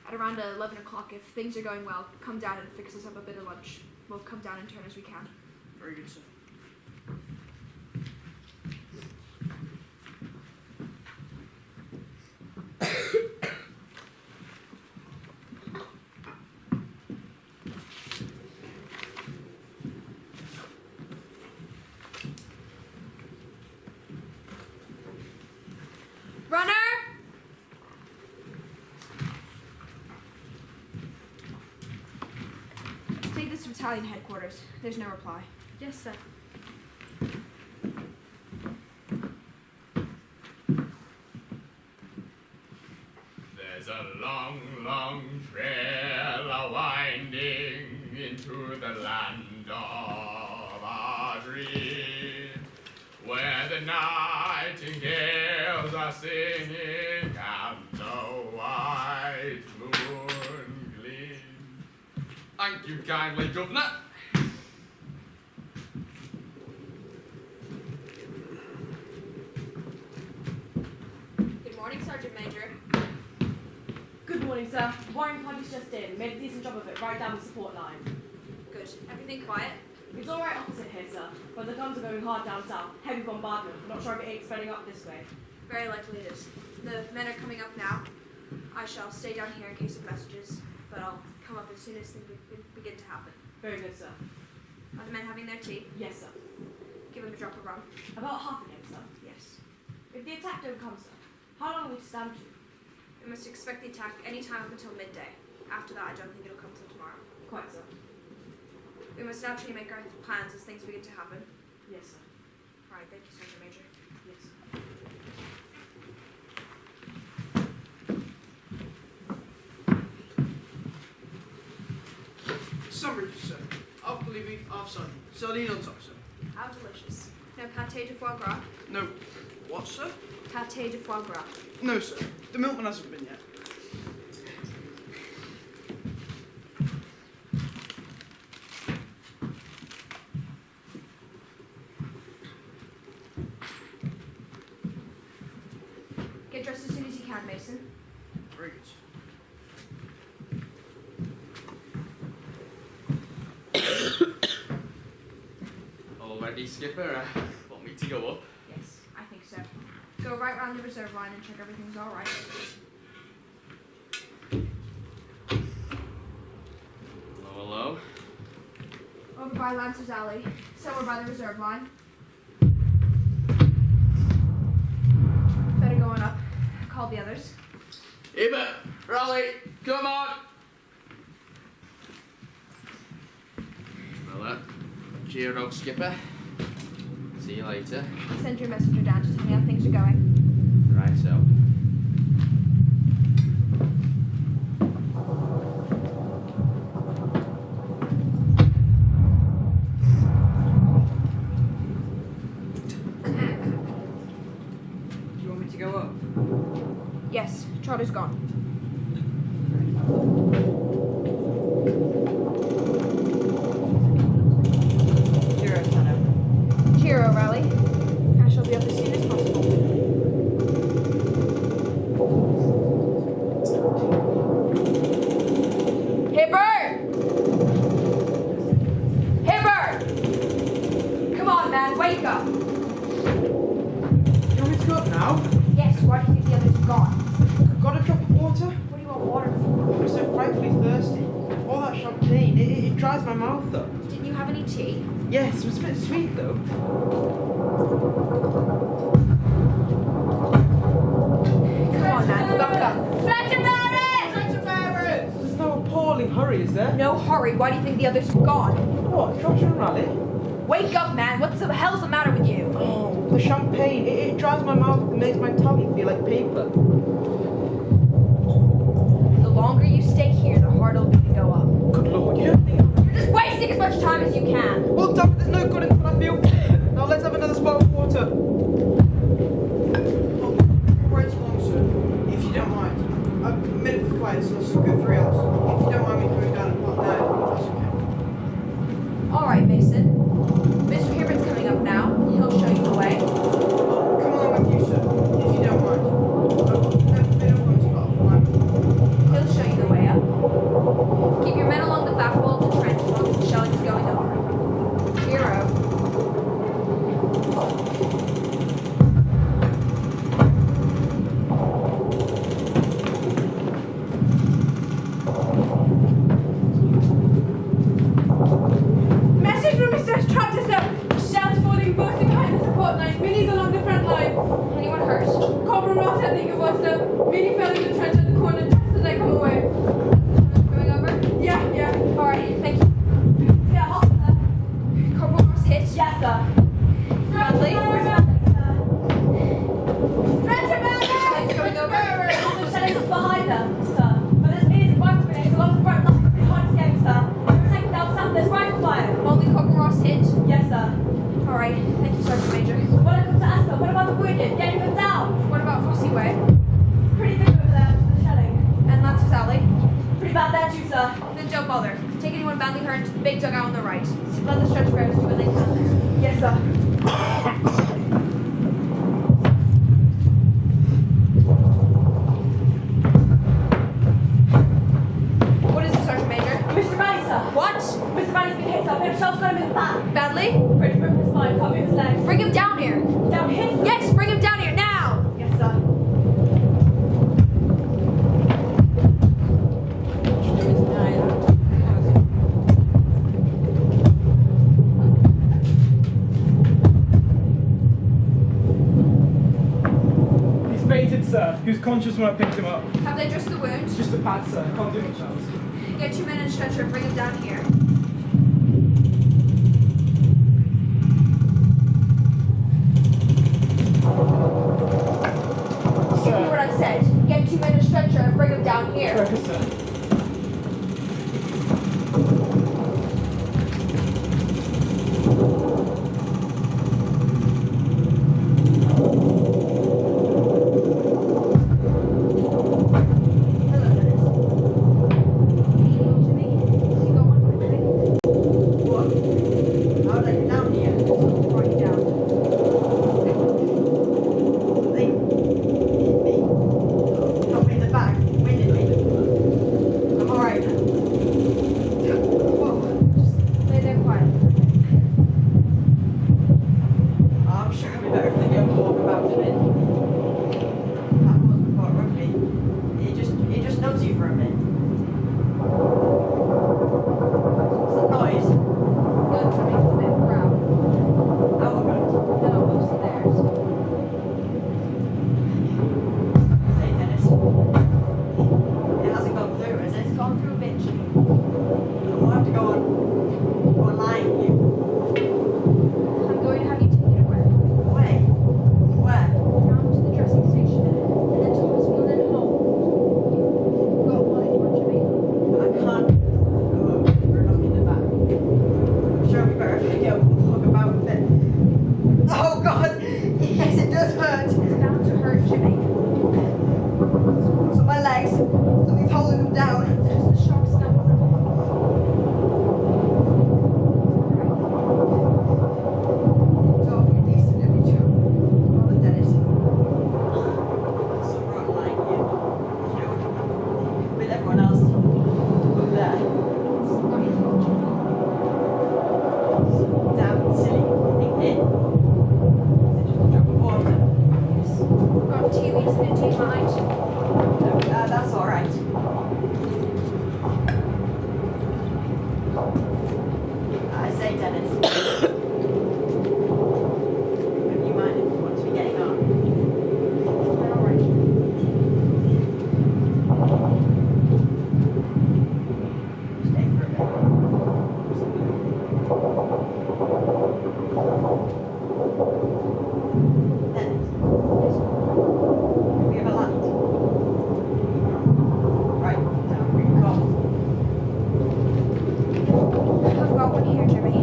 At around 11 o'clock, if things are going well, come down and fix us up a bit of lunch. We'll come down in turn as we can. Very good, sir. Runner! Take this to battalion headquarters. There's no reply. Yes, sir. There's a long, long trail a-winding into the land of our dream, where the nightingales are singing and the white moon gleams. Thank you kindly, Governor. Good morning, Sergeant Major. Good morning, sir. Warring party's just in. Made a decent job of it right down the support line. Good. Everything quiet? It's all right opposite here, sir, but the guns are going hard down south. Heavy bombardment. Not sure if it ain't spreading up this way. Very likely it is. The men are coming up now. I shall stay down here in case of messages, but I'll come up as soon as things begin to happen. Very good, sir. Are the men having their tea? Yes, sir. Give them a drop of rum. About half again, sir. Yes. If the attack don't come, sir, how long will we stand to? We must expect the attack any time up until midday. After that, I don't think it'll come till tomorrow. Quite, sir. We must naturally make our plans as things begin to happen. Yes, sir. All right, thank you, Sergeant Major. Yes, sir. Sandwiches, sir. Half bully beef, half sardine. Sardine on top, sir. How delicious. No pâté de foie gras? No. What, sir? Pâté de foie gras. No, sir. The milkman hasn't been yet. Get dressed as soon as you can, Mason. Very good, sir. All ready, Skipper? Put to go up? Yes, I think so. Go right round the reserve line and check everything's all right. Hello? Over by Lancer's Alley, somewhere by the reserve line. Better going up. Call the others. Ebert, Raleigh, come on! Well, cheer up, Skipper. See you later. Send your messenger down to tell me how things are going. Right, so. Do you want me to go up? Yes, Trotter's gone. Cheerio, Tano. Cheerio, Raleigh. I shall be up as soon as possible. Hibbert! Hibbert! Come on, man, wake up! You want me to go up now? Yes, why do you think the others have gone? I've got a drop of water. What do you want water for? I'm so frightfully thirsty. All that champagne, it dries my mouth up. Didn't you have any tea? Yes, it was a bit sweet though. Come on, man, back up. Stretcher Barrett! Stretcher Barrett! There's no appalling hurry, is there? No hurry, why do you think the others have gone? What, Trotcher and Raleigh? Wake up, man, what the hell's the matter with you? Oh, the champagne, it dries my mouth and makes my tongue feel like paper. The longer you stay here, the harder it'll be to go up. Good lord, you don't think... You're just wasting as much time as you can. Well, damn it, there's no good until I feel... Now let's have another spot of water. Oh, right along, sir, if you don't mind. I've a minute for flight, so it's a good 3 hours. If you don't mind me coming down and park there, if that's okay. All right, Mason. Mr. Hibbert's coming up now. He'll show you the way. Oh, come along with you, sir, if you don't mind. I've never been up on a spot for mine. He'll show you the way up. Keep your men along the back wall of the trench as long as the shelling is going over. Hero. Message from Mr. Trotter, sir. Shells falling mostly behind the support line. Minnie's along the front line. Anyone hurt? Corporal Ross, I think it was, sir. Minnie fell in the trench at the corner just as I come away. Going over? Yeah. All right, thank you. Yeah, hot, sir. Corporal Ross hit. Yes, sir. Bradley. Stretcher Legs going over. The shelling's behind them, sir. But there's millions of rifle grenades along the front line. Pretty hard to get, sir. Every second down south, there's rifle fire. Only Corporal Ross hit. Yes, sir. All right, thank you, Sergeant Major. When I come to ask, sir, what about the wounded? Getting them down. What about Fossey Way? Pretty big over there with the shelling. And Lancer's Alley? Pretty bad there too, sir. Then don't bother. Take anyone badly hurt to the big dugout on the right. Let the stretch bearers do what they can there. Yes, sir. What is it, Sergeant Major? Mr. Manny, sir. What? Mr. Manny's been hit, sir. Pip shell's got him in the back. Badly? Pretty broken his spine, can't move his legs. Bring him down here. Down here, sir. Yes, bring him down here now. Yes, sir. He's fainted, sir. He was conscious when I picked him up. Have they dressed the wound? Just a pad, sir. Can't do much else. Get 2 men in a stretcher and bring him down here. Give me what I said. Get 2 men in a stretcher and bring him down here. Correct, sir. Hello, Dennis. Jimmy, you got one for Jimmy? What? How'd I get down here? Someone brought you down. They... me? Got me in the back. When did they? it, Jimmy. We'll have to go on lying here. I'm going to have you taken away. Away? Where? Down to the dressing station, and then to hospital, and then home. Go while you are, Jimmy. I can't. Oh, we're not in the back. I'm sure it'd be better if I get a look about a bit. Oh God! Yes, it does hurt. It's bound to hurt, Jimmy. So my legs. Something's holding them down. Just the shock stuff. It's all your decent of you two. All the Dennis. So we're on lying here. You know, with everyone else up there. Damn silly thing here. Is it just a drop of water? Got tea leaves into your mind. No, that's all right. I say, Dennis. Would you mind if you want to be getting on? All right. Stay for a bit. Dennis. We have a light. Right, now bring the coffee. I've got one here, Jimmy.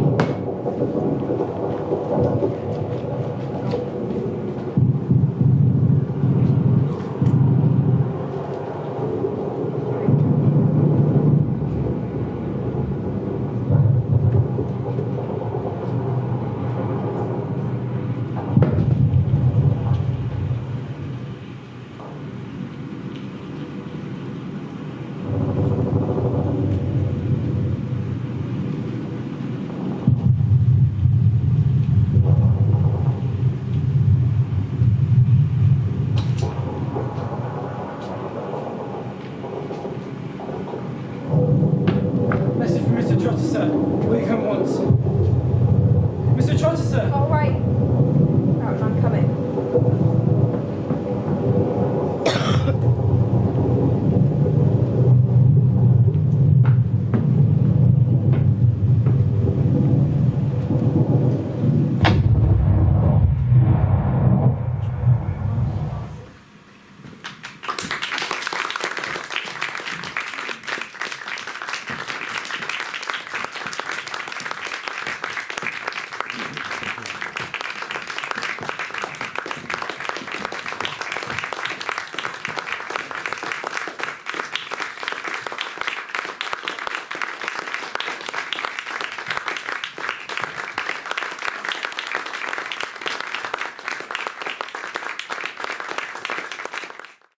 Message from Mr. Trotter, sir. Will you come once? Mr. Trotter, sir! All